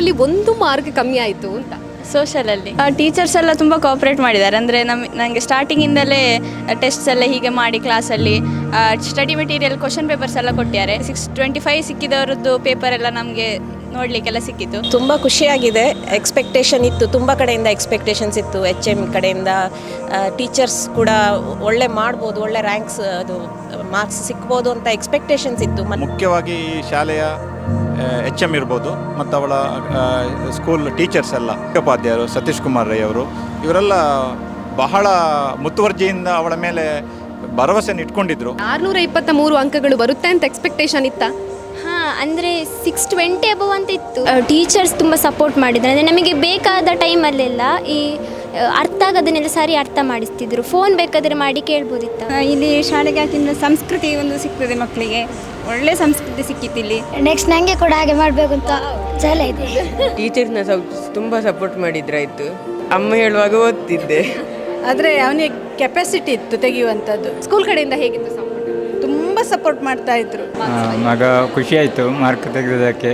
ಯಾವುದರಲ್ಲಿ ಒಂದು ಮಾರ್ಕ್ ಕಮ್ಮಿ ಆಯಿತು ಅಂತ? ಸೋಷಲಲ್ಲಿ ಟೀಚರ್ಸ್ ಎಲ್ಲ ತುಂಬ ಕೋಆಪ್ರೇಟ್ ಮಾಡಿದ್ದಾರೆ. ಅಂದರೆ ನನಗೆ ಸ್ಟಾರ್ಟಿಂಗಿಂದಲೇ ಟೆಸ್ಟ್ಸ್ ಎಲ್ಲ ಹೀಗೆ ಮಾಡಿ ಕ್ಲಾಸಲ್ಲಿ ಸ್ಟಡಿ ಮೆಟೀರಿಯಲ್ ಕ್ವಶನ್ ಪೇಪರ್ಸ್ ಎಲ್ಲ ಕೊಟ್ಟಿದ್ದಾರೆ. 625 ಸಿಕ್ಕಿದವರದ್ದು ಪೇಪರ್ ಎಲ್ಲ ನಮಗೆ ನೋಡಲಿಕ್ಕೆಲ್ಲ ಸಿಕ್ಕಿತು. ತುಂಬ ಖುಷಿಯಾಗಿದೆ. ಎಕ್ಸ್ಪೆಕ್ಟೇಷನ್ ಇತ್ತು, ತುಂಬ ಕಡೆಯಿಂದ ಎಕ್ಸ್ಪೆಕ್ಟೇಷನ್ಸ್ ಇತ್ತು. HM ಕಡೆಯಿಂದ ಟೀಚರ್ಸ್ ಕೂಡ ಒಳ್ಳೆ ಮಾಡ್ಬೋದು, ಒಳ್ಳೆ ರ್ಯಾಂಕ್ಸ್ ಅದು ಮಾರ್ಕ್ಸ್ ಸಿಗ್ಬೋದು ಅಂತ ಎಕ್ಸ್ಪೆಕ್ಟೇಷನ್ಸ್ ಇತ್ತು. ಮುಖ್ಯವಾಗಿ ಈ ಶಾಲೆಯ HM ಇರ್ಬೋದು ಮತ್ತು ಅವಳ ಸ್ಕೂಲ್ ಟೀಚರ್ಸ್ ಎಲ್ಲ, ಉಪಾಧ್ಯಾಯರು ಸತೀಶ್ ಕುಮಾರ್ ರೈ ಅವರು, ಇವರೆಲ್ಲ ಬಹಳ ಮುತುವರ್ಜಿಯಿಂದ ಅವಳ ಮೇಲೆ ಭರವಸೆಯನ್ನು ಇಟ್ಕೊಂಡಿದ್ರು. 623 ಅಂಕಗಳು ಬರುತ್ತೆ ಅಂತ ಎಕ್ಸ್ಪೆಕ್ಟೇಷನ್ ಇತ್ತಾ? ಹಾಂ, ಅಂದರೆ 620 ಅಬವ್ ಅಂತ ಇತ್ತು. ಟೀಚರ್ಸ್ ತುಂಬ ಸಪೋರ್ಟ್ ಮಾಡಿದ್ದಾರೆ. ಅಂದರೆ ನಮಗೆ ಬೇಕಾದ ಟೈಮಲ್ಲೆಲ್ಲ ಈ ಅರ್ಥ ಆಗೋದನ್ನೆಲ್ಲ ಸರಿ ಅರ್ಥ ಮಾಡಿಸ್ತಿದ್ರು. ಫೋನ್ ಬೇಕಾದರೆ ಮಾಡಿ ಕೇಳ್ಬೋದಿತ್ತು. ಇಲ್ಲಿ ಶಾಲೆಗೆ ಹಾಕಿದ್ರೆ ಸಂಸ್ಕೃತಿ ಒಂದು ಸಿಗ್ತದೆ ಮಕ್ಕಳಿಗೆ, ಒಳ್ಳೆ ಸಂಸ್ಕೃತಿ ಸಿಕ್ಕಿತ್ತು ಇಲ್ಲಿ. ನೆಕ್ಸ್ಟ್ ನನಗೆ ಕೂಡ ಹಾಗೆ ಮಾಡಬೇಕು ಅಂತ ಛಲ ಇದೆ. ಟೀಚರ್ಸ್ನ ತುಂಬ ಸಪೋರ್ಟ್ ಮಾಡಿದ್ರಾಯ್ತು. ಅಮ್ಮ ಹೇಳುವಾಗ ಓದ್ತಿದ್ದೆ. ಆದರೆ ಅವನಿಗೆ ಕೆಪಾಸಿಟಿ ಇತ್ತು ತೆಗೆಯುವಂಥದ್ದು. ಸ್ಕೂಲ್ ಕಡೆಯಿಂದ ಹೇಗಿತ್ತು ಸಪೋರ್ಟ್? ತುಂಬ ಸಪೋರ್ಟ್ ಮಾಡ್ತಾ ಇದ್ರು. ಮಗ ಖುಷಿ ಆಯಿತು ಮಾರ್ಕ್ ತೆಗೆದಕ್ಕೆ.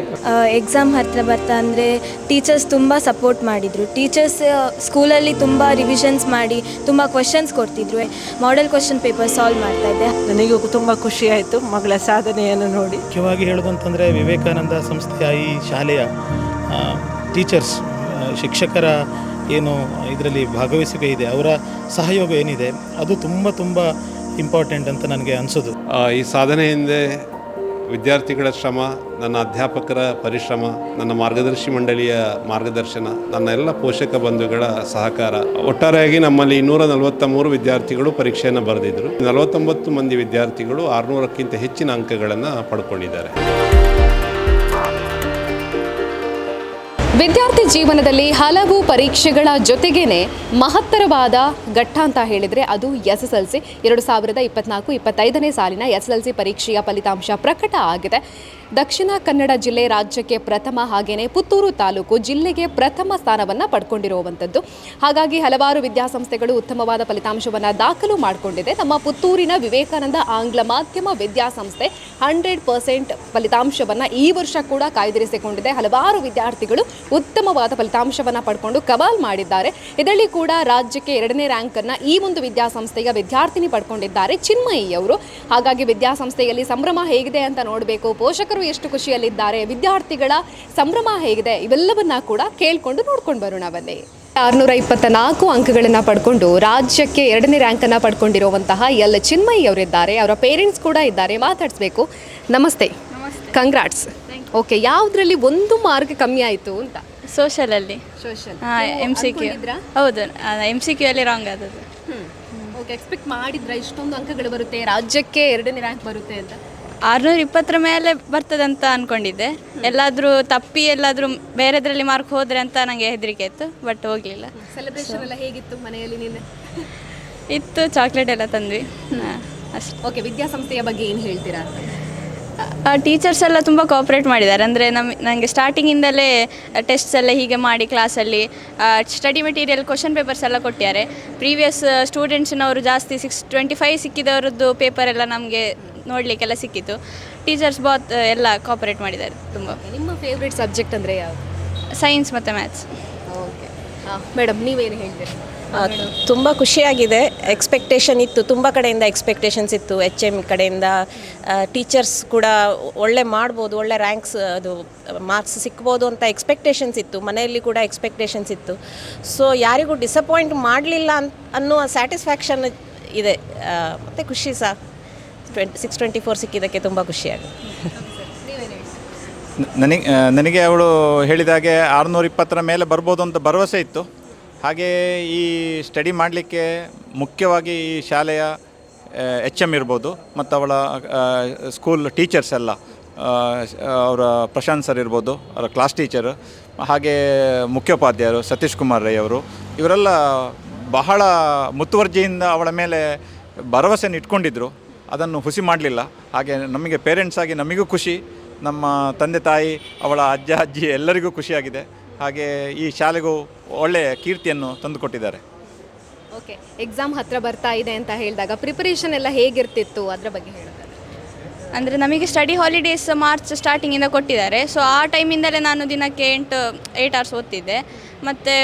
ಎಕ್ಸಾಮ್ ಹತ್ತಿರ ಬರ್ತಾ ಅಂದರೆ ಟೀಚರ್ಸ್ ತುಂಬ ಸಪೋರ್ಟ್ ಮಾಡಿದರು. ಟೀಚರ್ಸ್ ಸ್ಕೂಲಲ್ಲಿ ತುಂಬ ರಿವಿಷನ್ಸ್ ಮಾಡಿ ತುಂಬ ಕ್ವಶನ್ಸ್ ಕೊಡ್ತಿದ್ರು. ಮಾಡೆಲ್ ಕ್ವಶನ್ ಪೇಪರ್ ಸಾಲ್ವ್ ಮಾಡ್ತಾ ಇದ್ದೆ. ನನಗೂ ತುಂಬ ಖುಷಿ ಆಯಿತು ಮಗಳ ಸಾಧನೆಯನ್ನು ನೋಡಿ. ಮುಖ್ಯವಾಗಿ ಹೇಳೋದಂತಂದರೆ ವಿವೇಕಾನಂದ ಸಂಸ್ಥೆಯ ಈ ಶಾಲೆಯ ಟೀಚರ್ಸ್, ಶಿಕ್ಷಕರ ಏನು ಇದರಲ್ಲಿ ಭಾಗವಹಿಸುವಿಕೆ ಇದೆ, ಅವರ ಸಹಯೋಗ ಏನಿದೆ ಅದು ತುಂಬ ಇಂಪಾರ್ಟೆಂಟ್ ಅಂತ ನನಗೆ ಅನಿಸೋದು. ಈ ಸಾಧನೆ ಹಿಂದೆ ವಿದ್ಯಾರ್ಥಿಗಳ ಶ್ರಮ, ನನ್ನ ಅಧ್ಯಾಪಕರ ಪರಿಶ್ರಮ, ನನ್ನ ಮಾರ್ಗದರ್ಶಿ ಮಂಡಳಿಯ ಮಾರ್ಗದರ್ಶನ, ನನ್ನ ಎಲ್ಲ ಪೋಷಕ ಬಂಧುಗಳ ಸಹಕಾರ. ಒಟ್ಟಾರೆಯಾಗಿ ನಮ್ಮಲ್ಲಿ 243 ವಿದ್ಯಾರ್ಥಿಗಳು ಪರೀಕ್ಷೆಯನ್ನು ಬರೆದಿದ್ದರು. 49 ಮಂದಿ ವಿದ್ಯಾರ್ಥಿಗಳು 600ಕ್ಕಿಂತ ಹೆಚ್ಚಿನ ಅಂಕಗಳನ್ನು ಪಡ್ಕೊಂಡಿದ್ದಾರೆ. ವಿದ್ಯಾರ್ಥಿ ಜೀವನದಲ್ಲಿ ಹಲವು ಪರೀಕ್ಷೆಗಳ ಜೊತೆಗೇನೆ ಮಹತ್ತರವಾದ ಘಟ್ಟ ಅಂತ ಹೇಳಿದರೆ ಅದು SSLC 2024-25ನೇ ಸಾಲಿನ SSLC ಪರೀಕ್ಷೆಯ ಫಲಿತಾಂಶ ಪ್ರಕಟ ಆಗಿದೆ. ದಕ್ಷಿಣ ಕನ್ನಡ ಜಿಲ್ಲೆ ರಾಜ್ಯಕ್ಕೆ ಪ್ರಥಮ, ಹಾಗೆಯೇ ಪುತ್ತೂರು ತಾಲೂಕು ಜಿಲ್ಲೆಗೆ ಪ್ರಥಮ ಸ್ಥಾನವನ್ನು ಪಡ್ಕೊಂಡಿರುವಂಥದ್ದು. ಹಾಗಾಗಿ ಹಲವಾರು ವಿದ್ಯಾಸಂಸ್ಥೆಗಳು ಉತ್ತಮವಾದ ಫಲಿತಾಂಶವನ್ನು ದಾಖಲು ಮಾಡಿಕೊಂಡಿದೆ. ನಮ್ಮ ಪುತ್ತೂರಿನ ವಿವೇಕಾನಂದ ಆಂಗ್ಲ ಮಾಧ್ಯಮ ವಿದ್ಯಾಸಂಸ್ಥೆ 100% ಫಲಿತಾಂಶವನ್ನು ಈ ವರ್ಷ ಕೂಡ ಕಾಯ್ದಿರಿಸಿಕೊಂಡಿದೆ. ಹಲವಾರು ವಿದ್ಯಾರ್ಥಿಗಳು ಉತ್ತಮವಾದ ಫಲಿತಾಂಶವನ್ನು ಪಡ್ಕೊಂಡು ಕಮಾಲ್ ಮಾಡಿದ್ದಾರೆ. ಇದರಲ್ಲಿ ಕೂಡ ರಾಜ್ಯಕ್ಕೆ 2ನೇ ರ್ಯಾಂಕನ್ನು ಈ ಒಂದು ವಿದ್ಯಾಸಂಸ್ಥೆಯ ವಿದ್ಯಾರ್ಥಿನಿ ಪಡ್ಕೊಂಡಿದ್ದಾರೆ, ಚಿನ್ಮಯಿ ಅವರು. ಹಾಗಾಗಿ ವಿದ್ಯಾಸಂಸ್ಥೆಯಲ್ಲಿ ಸಂಭ್ರಮ ಹೇಗಿದೆ ಅಂತ ನೋಡಬೇಕು, ಪೋಷಕರು ಎಷ್ಟು ಖುಷಿಯಲ್ಲಿದ್ದಾರೆ, ವಿದ್ಯಾರ್ಥಿಗಳ ಸಂಭ್ರಮ ಹೇಗಿದೆ, ಇವೆಲ್ಲವನ್ನ ಕೂಡ ಕೇಳ್ಕೊಂಡು ನೋಡ್ಕೊಂಡು ಬರೋಣ ಬನ್ನಿ. 624 ಅಂಕಗಳನ್ನು ಪಡ್ಕೊಂಡು ರಾಜ್ಯಕ್ಕೆ 2ನೇ ರ್ಯಾಂಕನ್ನು ಪಡ್ಕೊಂಡಿರುವಂತಹ ಚಿನ್ಮಯಿ ಅವರಿದ್ದಾರೆ. ಅವರ ಪೇರೆಂಟ್ಸ್ ಕೂಡ ಇದ್ದಾರೆ, ಮಾತಾಡಿಸ್ಬೇಕು. ನಮಸ್ತೆ. ಕಂಗ್ರಾಟ್ಸ್. ಓಕೆ, ಯಾವುದರಲ್ಲಿ ಒಂದು ಮಾರ್ಕ್ ಕಮ್ಮಿ ಆಯಿತು ಅಂತ? ಸೋಷಲಲ್ಲಿ. MCQ. ಹೌದು, MCQ ಅಲ್ಲಿ ರಾಂಗ್ ಆದದ್ದು. ಓಕೆ, ಎಕ್ಸ್ಪೆಕ್ಟ್ ಮಾಡಿದ್ರಾ ಇಷ್ಟೊಂದು ಅಂಕಗಳು ಬರುತ್ತೆ, ರಾಜ್ಯಕ್ಕೆ 2ನೇ ರ್ಯಾಂಕ್ ಬರುತ್ತೆ ಅಂತ? 620 ಮೇಲೆ ಬರ್ತದಂತ ಅಂದ್ಕೊಂಡಿದ್ದೆ. ಎಲ್ಲಾದರೂ ತಪ್ಪಿ ಎಲ್ಲಾದರೂ ಬೇರೆದ್ರಲ್ಲಿ ಮಾರ್ಕ್ ಹೋದರೆ ಅಂತ ನನಗೆ ಹೆದರಿಕೆ ಇತ್ತು, ಬಟ್ ಹೋಗಲಿಲ್ಲ. ಸೆಲೆಬ್ರೇಷನ್ ಎಲ್ಲ ಹೇಗಿತ್ತು ಮನೆಯಲ್ಲಿ? ನಿನ್ನೆ ಇತ್ತು, ಚಾಕ್ಲೇಟ್ ಎಲ್ಲ ತಂದ್ವಿ ಅಷ್ಟೇ. ಓಕೆ, ವಿದ್ಯಾಸಂಸ್ಥೆಯ ಬಗ್ಗೆ ಏನು ಹೇಳ್ತೀರಾ? ಟೀಚರ್ಸ್ ಎಲ್ಲ ತುಂಬ ಕೋಆಪ್ರೇಟ್ ಮಾಡಿದ್ದಾರೆ. ಅಂದರೆ ನನಗೆ ಸ್ಟಾರ್ಟಿಂಗಿಂದಲೇ ಟೆಸ್ಟ್ಸ್ ಎಲ್ಲ ಹೀಗೆ ಮಾಡಿ ಕ್ಲಾಸಲ್ಲಿ ಸ್ಟಡಿ ಮೆಟೀರಿಯಲ್ ಕ್ವಶನ್ ಪೇಪರ್ಸ್ ಎಲ್ಲ ಕೊಟ್ಟಿದ್ದಾರೆ. ಪ್ರೀವಿಯಸ್ ಸ್ಟೂಡೆಂಟ್ಸ್ನವರು ಜಾಸ್ತಿ 625 ಸಿಕ್ಕಿದವರದ್ದು ಪೇಪರ್ ಎಲ್ಲ ನಮಗೆ ನೋಡಲಿಕ್ಕೆಲ್ಲ ಸಿಕ್ಕಿತ್ತು. ಟೀಚರ್ಸ್ ಎಲ್ಲ ಕೋಆಪರೇಟ್ ಮಾಡಿದ್ದಾರೆ ತುಂಬ. ನಿಮ್ಮ ಫೇವ್ರೇಟ್ ಸಬ್ಜೆಕ್ಟ್ ಅಂದರೆ ಯಾವುದು? ಸೈನ್ಸ್ ಮತ್ತು ಮ್ಯಾಥ್ಸ್. ಓಕೆ ಮೇಡಮ್, ನೀವೇನು ಹೇಳ್ತೀರಿ? ತುಂಬ ಖುಷಿಯಾಗಿದೆ. ಎಕ್ಸ್ಪೆಕ್ಟೇಷನ್ ಇತ್ತು, ತುಂಬ ಕಡೆಯಿಂದ ಎಕ್ಸ್ಪೆಕ್ಟೇಷನ್ಸ್ ಇತ್ತು. HM ಕಡೆಯಿಂದ ಟೀಚರ್ಸ್ ಕೂಡ ಒಳ್ಳೆ ಮಾಡ್ಬೋದು, ಒಳ್ಳೆ ರ್ಯಾಂಕ್ಸ್ ಅದು ಮಾರ್ಕ್ಸ್ ಸಿಗ್ಬೋದು ಅಂತ ಎಕ್ಸ್ಪೆಕ್ಟೇಷನ್ಸ್ ಇತ್ತು. ಮನೆಯಲ್ಲಿ ಕೂಡ ಎಕ್ಸ್ಪೆಕ್ಟೇಷನ್ಸ್ ಇತ್ತು. ಸೊ ಯಾರಿಗೂ ಡಿಸಪಾಯಿಂಟ್ ಮಾಡಲಿಲ್ಲ ಅನ್ನುವ ಸ್ಯಾಟಿಸ್ಫ್ಯಾಕ್ಷನ್ ಇದೆ. ಮತ್ತು ಖುಷಿ ಸಹ 624 ಸಿಕ್ಕಿದ್ದಕ್ಕೆ ತುಂಬ ಖುಷಿಯಾಗಿದೆ. ನನಗೆ ಅವಳು ಹೇಳಿದಾಗೆ 620 ಮೇಲೆ ಬರ್ಬೋದು ಅಂತ ಭರವಸೆ ಇತ್ತು. ಹಾಗೆ ಈ ಸ್ಟಡಿ ಮಾಡಲಿಕ್ಕೆ ಮುಖ್ಯವಾಗಿ ಈ ಶಾಲೆಯ HM ಇರ್ಬೋದು ಮತ್ತು ಅವಳ ಸ್ಕೂಲ್ ಟೀಚರ್ಸ್ ಎಲ್ಲ, ಅವರ ಪ್ರಶಾಂತ್ ಸರ್ ಇರ್ಬೋದು, ಅವರ ಕ್ಲಾಸ್ ಟೀಚರ್, ಹಾಗೆ ಮುಖ್ಯೋಪಾಧ್ಯಾಯರು ಸತೀಶ್ ಕುಮಾರ್ ರೈ ಅವರು, ಇವರೆಲ್ಲ ಬಹಳ ಮುತುವರ್ಜಿಯಿಂದ ಅವಳ ಮೇಲೆ ಭರವಸೆಯನ್ನು ಇಟ್ಕೊಂಡಿದ್ರು. ಅದನ್ನು ಹುಸಿ ಮಾಡಲಿಲ್ಲ. ಹಾಗೆ ನಮಗೆ ಪೇರೆಂಟ್ಸ್ ಆಗಿ ನಮಗೂ ಖುಷಿ, ನಮ್ಮ ತಂದೆ ತಾಯಿ, ಅವಳ ಅಜ್ಜ ಅಜ್ಜಿ ಎಲ್ಲರಿಗೂ ಖುಷಿಯಾಗಿದೆ. ಹಾಗೆ ಈ ಶಾಲೆಗೂ ಒಳ್ಳೆಯ ಕೀರ್ತಿಯನ್ನು ತಂದುಕೊಟ್ಟಿದ್ದಾರೆ. ಓಕೆ, ಎಕ್ಸಾಮ್ ಹತ್ತಿರ ಬರ್ತಾ ಇದೆ ಅಂತ ಹೇಳಿದಾಗ ಪ್ರಿಪರೇಷನ್ ಎಲ್ಲ ಹೇಗಿರ್ತಿತ್ತು ಅದರ ಬಗ್ಗೆ ಹೇಳೋದಾದ್ರೆ? ಅಂದರೆ ನಮಗೆ ಸ್ಟಡಿ ಹಾಲಿಡೇಸ್ ಮಾರ್ಚ್ ಸ್ಟಾರ್ಟಿಂಗಿಂದ ಕೊಟ್ಟಿದ್ದಾರೆ. ಸೊ ಆ ಟೈಮಿಂದಲೇ ನಾನು ದಿನಕ್ಕೆ 8 ಅವರ್ಸ್ ಓದ್ತಿದ್ದೆ. ಮತ್ತು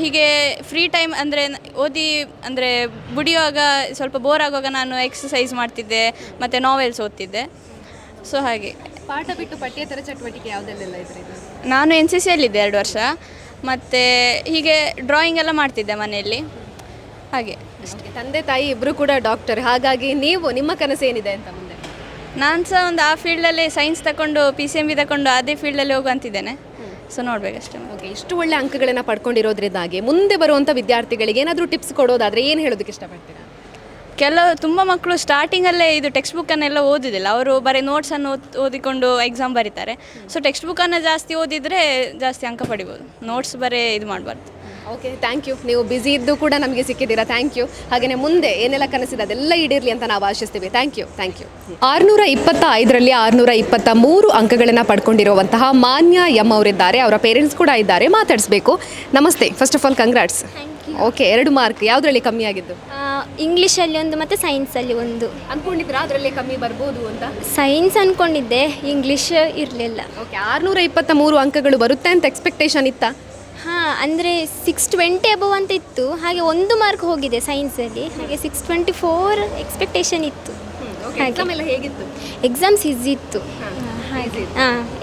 ಹೀಗೆ ಫ್ರೀ ಟೈಮ್ ಅಂದರೆ ಓದಿ ಅಂದರೆ ಬುಡಿಯುವಾಗ ಸ್ವಲ್ಪ ಬೋರ್ ಆಗುವಾಗ ನಾನು ಎಕ್ಸಸೈಸ್ ಮಾಡ್ತಿದ್ದೆ ಮತ್ತು ನಾವೆಲ್ಸ್ ಓದ್ತಿದ್ದೆ. ಸೊ ಹಾಗೆ ಪಾಠ ಬಿಟ್ಟು ಪಠ್ಯೇತರ ಚಟುವಟಿಕೆ ಯಾವುದೆಲ್ಲ ಇದ್ರಿ? ನಾನು NCCಯಲ್ಲಿದ್ದೆ 2 ವರ್ಷ. ಮತ್ತು ಹೀಗೆ ಡ್ರಾಯಿಂಗ್ ಎಲ್ಲ ಮಾಡ್ತಿದ್ದೆ ಮನೆಯಲ್ಲಿ. ಹಾಗೆ ತಂದೆ ತಾಯಿ ಇಬ್ಬರು ಕೂಡ ಡಾಕ್ಟರ್, ಹಾಗಾಗಿ ನಿಮ್ಮ ಕನಸು ಏನಿದೆ ಅಂತ ಮುಂದೆ? ನಾನು ಸಹ ಒಂದು ಆ ಫೀಲ್ಡಲ್ಲಿ ಸೈನ್ಸ್ ತಗೊಂಡು PCMB ತಗೊಂಡು ಅದೇ ಫೀಲ್ಡಲ್ಲಿ ಹೋಗುವಂತಿದ್ದೇನೆ. ಸೊ ನೋಡಬೇಕಷ್ಟೇ. ಓಕೆ, ಇಷ್ಟು ಒಳ್ಳೆ ಅಂಕಗಳನ್ನು ಪಡ್ಕೊಂಡಿರೋದ್ರಿಂದಾಗಿ ಮುಂದೆ ಬರುವಂಥ ವಿದ್ಯಾರ್ಥಿಗಳಿಗೆ ಏನಾದರೂ ಟಿಪ್ಸ್ ಕೊಡೋದಾದರೆ ಏನು ಹೇಳೋದಕ್ಕೆ ಇಷ್ಟಪಡ್ತೀರಾ? ತುಂಬ ಮಕ್ಕಳು ಸ್ಟಾರ್ಟಿಂಗಲ್ಲೇ ಇದು ಟೆಕ್ಸ್ಟ್ ಬುಕ್ಕನ್ನೆಲ್ಲ ಓದೋದಿಲ್ಲ. ಅವರು ಬರೀ ನೋಟ್ಸನ್ನು ಓದಿಕೊಂಡು ಎಕ್ಸಾಮ್ ಬರೀತಾರೆ. ಸೊ ಟೆಕ್ಸ್ಟ್ ಬುಕ್ಕನ್ನು ಜಾಸ್ತಿ ಓದಿದರೆ ಜಾಸ್ತಿ ಅಂಕ ಪಡಿಬೋದು. ನೋಟ್ಸ್ ಬರೀ ಇದು ಮಾಡಬಾರ್ದು. Okay, thank you. ನೀವು ಬ್ಯುಸಿ ಇದ್ದು ಕೂಡ ನಮಗೆ ಸಿಕ್ಕಿದ್ದೀರಾ, ಥ್ಯಾಂಕ್ ಯು. ಹಾಗೆಯೇ ಮುಂದೆ ಏನೆಲ್ಲ ಕನಸಿದೆ ಅದೆಲ್ಲ ಈಡೇರಲಿ ಅಂತ ನಾವು ಆಶಿಸ್ತೀವಿ. Thank you. 625ರಲ್ಲಿ 623 ಅಂಕಗಳನ್ನು ಪಡ್ಕೊಂಡಿರುವಂತಹ ಮಾನ್ಯ ಎಂ ಅವರಿದ್ದಾರೆ. ಅವರ ಪೇರೆಂಟ್ಸ್ ಕೂಡ ಇದ್ದಾರೆ, ಮಾತಾಡಿಸ್ಬೇಕು. ನಮಸ್ತೆ. First of all congrats. Okay, 2 mark ಯಾವುದರಲ್ಲಿ ಕಮ್ಮಿ ಆಗಿದ್ದು? ಇಂಗ್ಲೀಷಲ್ಲಿ ಒಂದು ಮತ್ತು ಸೈನ್ಸಲ್ಲಿ ಒಂದು. ಅಂದ್ಕೊಂಡಿದ್ರಾ ಅದರಲ್ಲಿ ಕಮ್ಮಿ ಬರ್ಬೋದು ಅಂತ? ಸೈನ್ಸ್ ಅಂದ್ಕೊಂಡಿದ್ದೆ, ಇಂಗ್ಲೀಷ್ ಇರಲಿಲ್ಲ. ಓಕೆ, 623 ಅಂಕಗಳು ಬರುತ್ತೆ ಅಂತ ಎಕ್ಸ್ಪೆಕ್ಟೇಷನ್ ಇತ್ತಾ? ಹಾಂ, ಅಂದರೆ 620 ಅಬವ್ ಅಂತ ಇತ್ತು. ಹಾಗೆ 1 ಮಾರ್ಕ್ ಹೋಗಿದೆ ಸೈನ್ಸಲ್ಲಿ. ಹಾಗೆ 624 ಎಕ್ಸ್ಪೆಕ್ಟೇಷನ್ ಇತ್ತು. ಎಕ್ಸಾಮ್ ಎಲ್ಲ ಹೇಗಿತ್ತು? ಎಕ್ಸಾಮ್ಸ್ ಈಸಿ ಇತ್ತು. ಹಾಗೆ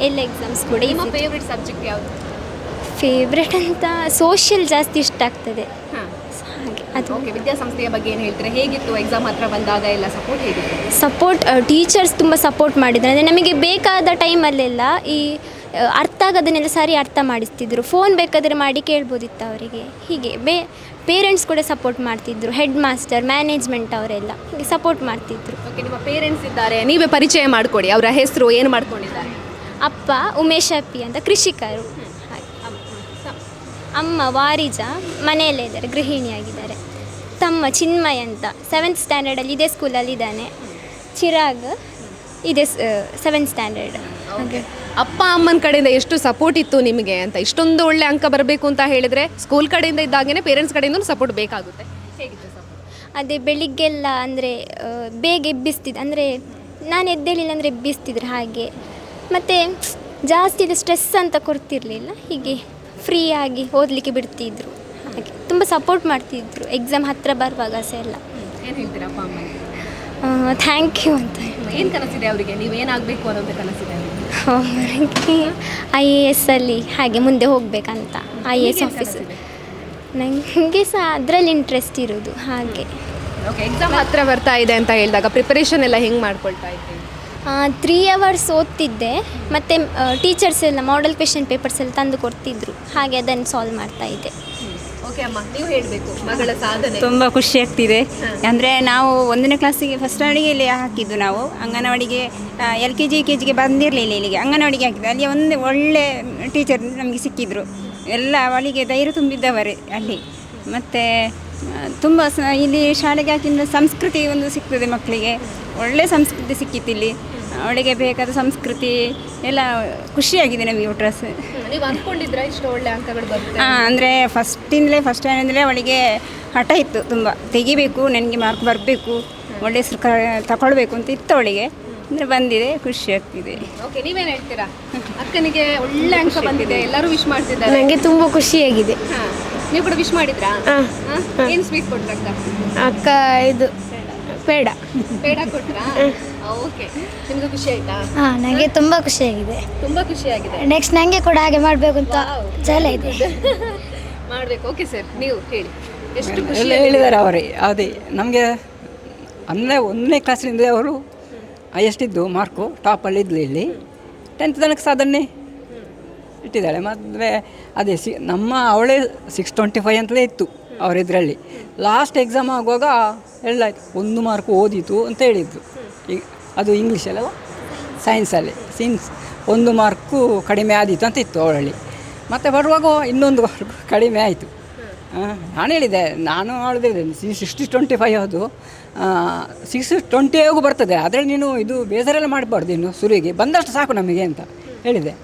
ಎಲ್ಲ ಎಕ್ಸಾಮ್ಸ್ ಕೂಡ. ನಿಮ್ಮ ಫೇವ್ರೆಟ್ ಸಬ್ಜೆಕ್ಟ್ ಯಾವುದು? ಫೇವ್ರೆಟ್ ಅಂತ ಸೋಷಿಯಲ್ ಜಾಸ್ತಿ ಇಷ್ಟ ಆಗ್ತದೆ. ಹಾಗೆ ಅದು. ಓಕೆ, ವಿದ್ಯಾಸಂಸ್ಥೆಯ ಬಗ್ಗೆ ಏನು ಹೇಳ್ತೀರಾ? ಹೇಗಿತ್ತು ಎಕ್ಸಾಮ್ ಹತ್ರ ಬಂದಾಗ ಎಲ್ಲ ಸಪೋರ್ಟ್ ಹೇಗಿತ್ತು? ಸಪೋರ್ಟ್, ಟೀಚರ್ಸ್ ತುಂಬ ಸಪೋರ್ಟ್ ಮಾಡಿದ್ದಾರೆ. ಅಂದರೆ ನಮಗೆ ಬೇಕಾದ ಟೈಮಲ್ಲೆಲ್ಲ ಈ ಅರ್ಥ ಆಗೋದನ್ನೆಲ್ಲ ಸರಿ ಅರ್ಥ ಮಾಡಿಸ್ತಿದ್ರು. ಫೋನ್ ಬೇಕಾದರೆ ಮಾಡಿ ಕೇಳ್ಬೋದಿತ್ತು ಅವರಿಗೆ. ಹೀಗೆ ಪೇರೆಂಟ್ಸ್ ಕೂಡ ಸಪೋರ್ಟ್ ಮಾಡ್ತಿದ್ರು. ಹೆಡ್ ಮಾಸ್ಟರ್, ಮ್ಯಾನೇಜ್ಮೆಂಟ್ ಅವರೆಲ್ಲ ಹೀಗೆ ಸಪೋರ್ಟ್ ಮಾಡ್ತಿದ್ರು. ಓಕೆ, ನಿಮ್ಮ ಪೇರೆಂಟ್ಸ್ ಇದ್ದಾರೆ, ನೀವೇ ಪರಿಚಯ ಮಾಡಿಕೊಡಿ. ಅವರ ಹೆಸರು ಏನು ಮಾಡ್ಕೊಂಡಿದ್ದಾರೆ? ಅಪ್ಪ ಉಮೇಶ್ ಅಪ್ಪಿ ಅಂತ ಕೃಷಿಕರು. ಅಮ್ಮ ವಾರಿಜಾ ಮನೆಯಲ್ಲೇ ಇದ್ದಾರೆ, ಗೃಹಿಣಿಯಾಗಿದ್ದಾರೆ. ತಮ್ಮ ಚಿನ್ಮಯ್ ಅಂತ 7th ಸ್ಟ್ಯಾಂಡರ್ಡಲ್ಲಿ ಇದೇ ಸ್ಕೂಲಲ್ಲಿದ್ದಾನೆ. ಚಿರಾಗ್ ಇದೇ 7th ಸ್ಟ್ಯಾಂಡರ್ಡ್. ಹಾಗೆ ಅಪ್ಪ ಅಮ್ಮನ ಕಡೆಯಿಂದ ಎಷ್ಟು ಸಪೋರ್ಟ್ ಇತ್ತು ನಿಮಗೆ ಅಂತ? ಇಷ್ಟೊಂದು ಒಳ್ಳೆ ಅಂಕ ಬರಬೇಕು ಅಂತ ಹೇಳಿದರೆ ಸ್ಕೂಲ್ ಕಡೆಯಿಂದ ಇದ್ದಾಗೇ ಪೇರೆಂಟ್ಸ್ ಕಡೆಯಿಂದ ಸಪೋರ್ಟ್ ಬೇಕಾಗುತ್ತೆ. ಹೇಗಿತ್ತು ಸಪೋರ್ಟ್? ಅದೇ ಬೆಳಿಗ್ಗೆಲ್ಲ ಅಂದರೆ ಬೇಗ ಎಬ್ಬಿಸ್ತಿದ್ದು, ಅಂದರೆ ನಾನು ಎದ್ದೇಳಿಲ್ಲ ಅಂದರೆ ಎಬ್ಬಿಸ್ತಿದ್ರು. ಹಾಗೆ ಮತ್ತು ಜಾಸ್ತಿ ಇದು ಸ್ಟ್ರೆಸ್ ಅಂತ ಕೊಡ್ತಿರಲಿಲ್ಲ. ಹೀಗೆ ಫ್ರೀಯಾಗಿ ಓದಲಿಕ್ಕೆ ಬಿಡ್ತಿದ್ರು. ಹಾಗೆ ತುಂಬ ಸಪೋರ್ಟ್ ಮಾಡ್ತಿದ್ರು. ಎಕ್ಸಾಮ್ ಹತ್ತಿರ ಬರುವಾಗ ಸಹ ಎಲ್ಲ. ಏನು ಹೇಳ್ತೀರಾ ಅಪ್ಪ ಅಮ್ಮನಿಗೆ? ಥ್ಯಾಂಕ್ ಯು ಅಂತ. ಏನು ಕನಸಿದೆ ಅವರಿಗೆ? ನೀವು ಏನಾಗಬೇಕು ಅನ್ನೋದು ಕನಸಿದೆ ಅವರಿಗೆ? IAS ಅಲ್ಲಿ ಹಾಗೆ ಮುಂದೆ ಹೋಗಬೇಕಂತ. IAS officer. ನನಗೆ ಸಹ ಅದರಲ್ಲಿ ಇಂಟ್ರೆಸ್ಟ್ ಇರೋದು. ಹಾಗೆ. ಓಕೆ, ಎಕ್ಸಾಮ್ ಹತ್ತಿರ ಬರ್ತಾ ಇದೆ ಅಂತ ಹೇಳಿದಾಗ ಪ್ರಿಪರೇಷನ್ ಎಲ್ಲ ಹೆಂಗೆ ಮಾಡ್ಕೊಳ್ತಾ ಇದ್ದೀವಿ? 3 ಅವರ್ಸ್ ಓದ್ತಿದ್ದೆ. ಮತ್ತು ಟೀಚರ್ಸ್ ಎಲ್ಲ ಮಾಡೆಲ್ ಕ್ವೆಶ್ಚನ್ ಪೇಪರ್ಸ್ ಎಲ್ಲ ತಂದು ಕೊಡ್ತಿದ್ರು. ಹಾಗೆ ಅದನ್ನು ಸಾಲ್ವ್ ಮಾಡ್ತಾ ಇದ್ದೆ. ಓಕೆ ಅಮ್ಮ, ನೀವು ಹೇಳಬೇಕು ಮಗಳ ಸಾಧನೆ. ತುಂಬ ಖುಷಿ ಆಗ್ತಿದೆ. ಅಂದರೆ ನಾವು 1ನೇ ಕ್ಲಾಸಿಗೆ ಫಸ್ಟ್ ಸ್ಟ್ಯಾಂಡರ್ಡಿಗೆ ಹಾಕಿದ್ದು. ನಾವು ಅಂಗನವಾಡಿಗೆ LKG UKGಗೆ ಬಂದಿರಲಿಲ್ಲ. ಇಲ್ಲಿಗೆ ಅಂಗನವಾಡಿಗೆ ಹಾಕಿದ್ದು. ಅಲ್ಲಿ ಒಂದು ಒಳ್ಳೆ ಟೀಚರ್ ನಮಗೆ ಸಿಕ್ಕಿದ್ರು. ಎಲ್ಲ ಅವಳಿಗೆ ಧೈರ್ಯ ತುಂಬಿದ್ದವರೇ ಅಲ್ಲಿ. ಮತ್ತು ತುಂಬ ಇಲ್ಲಿ ಶಾಲೆಗೆ ಹಾಕಿದ ಸಂಸ್ಕೃತಿ ಒಂದು ಸಿಗ್ತದೆ ಮಕ್ಕಳಿಗೆ. ಒಳ್ಳೆ ಸಂಸ್ಕೃತಿ ಸಿಕ್ಕಿತ್ತು ಇಲ್ಲಿ. ಅವಳಿಗೆ ಬೇಕಾದ ಸಂಸ್ಕೃತಿ ಎಲ್ಲ ಖುಷಿಯಾಗಿದೆ ನಮಗೆ ಒಟ್ರಾಸ್. ನೀವು ಅಂದ್ಕೊಂಡಿದ್ರಾ ಇಷ್ಟು ಒಳ್ಳೆ ಅಂಕಗಳು ಬರುತ್ತೆ? ಅಂದರೆ ಫಸ್ಟ್ ಸ್ಟ್ಯಾಂಡರ್ಡಲ್ಲೇ ಅವಳಿಗೆ ಹಠ ಇತ್ತು ತುಂಬ. ತೆಗಿಬೇಕು, ನನಗೆ ಮಾರ್ಕ್ ಬರಬೇಕು, ಒಳ್ಳೆ ಹೆಸರು ತಗೊಳ್ಬೇಕು ಅಂತ ಇತ್ತು ಅವಳಿಗೆ. ಅಂದರೆ ಬಂದಿದೆ, ಖುಷಿ ಆಗ್ತಿದೆ. ಓಕೆ, ನೀವೇನು ಹೇಳ್ತೀರಾ? ಅಕ್ಕನಿಗೆ ಒಳ್ಳೆ ಅಂಕ ಬಂದಿದೆ, ಎಲ್ಲರೂ ವಿಶ್ ಮಾಡ್ತಿದ್ದಾರೆ. ನನಗೆ ತುಂಬ ಖುಷಿಯಾಗಿದೆ. ನೀವು ಕೂಡ ವಿಶ್ ಮಾಡಿದ್ರಾ? ಏನು ಸ್ವೀಟ್ ಕೊಟ್ರ ಅಕ್ಕ? ಇದು ಪೇಡ ಕೊಟ್ರಾ? ಓಕೆ, ನಿಮ್ಗೆ ಖುಷಿ ಆಯ್ತಾ? ಹಾಂ, ನನಗೆ ತುಂಬ ಖುಷಿಯಾಗಿದೆ. ತುಂಬ ಖುಷಿಯಾಗಿದೆ. ನೆಕ್ಸ್ಟ್ ನನಗೆ ಕೂಡ ಹಾಗೆ ಮಾಡಬೇಕು ಅಂತ ಛಲ ಇದೆ. ಮಾಡಬೇಕು. ಓಕೆ ಸರ್, ನೀವು ಹೇಳಿ ಎಷ್ಟು ಖುಷಿ ಎಲ್ಲ ಹೇಳಿದ್ದಾರೆ ಅವರೇ. ಅದೇ ನಮಗೆ ಅಂದರೆ 1ನೇ ಕ್ಲಾಸಿನಿಂದ ಅವರು ಹೈಯೆಸ್ಟ್ ಇದ್ದು ಮಾರ್ಕು, ಟಾಪಲ್ಲಿ ಇದ್ಲು. ಇಲ್ಲಿ 10th ತನಕ ಸಾಧನೆ ಇಟ್ಟಿದ್ದಾಳೆ. ಮತ್ತು ಅದೇ ಅವಳೇ 625 ಅಂತಲೇ ಇತ್ತು ಅವರಿದ್ರಲ್ಲಿ. ಲಾಸ್ಟ್ ಎಕ್ಸಾಮ್ ಆಗುವಾಗ ಹೇಳಾಯ್ತು 1 ಮಾರ್ಕ್ ಓದಿತು ಅಂತ ಹೇಳಿದ್ದು. ಅದು ಇಂಗ್ಲೀಷಲ್ಲ, ಸೈನ್ಸಲ್ಲಿ 1 ಮಾರ್ಕು ಕಡಿಮೆ ಆದೀತು ಅಂತ ಇತ್ತು ಅವಳಲ್ಲಿ. ಮತ್ತು ಬರುವಾಗ 1 ಮಾರ್ಕ್ ಕಡಿಮೆ ಆಯಿತು. ನಾನು ಹೇಳಿದೆ, ನಾನು ಹೇಳಿದೆ 60-25 ಅದು 620 ಬರ್ತದೆ. ಆದರೆ ನೀನು ಇದು ಬೇಜಾರೆಲ್ಲ ಮಾಡಬಾರ್ದು, ಇನ್ನು ಶುರುವಿಗೆ ಬಂದಷ್ಟು ಸಾಕು ನಮಗೆ ಅಂತ ಹೇಳಿದೆ.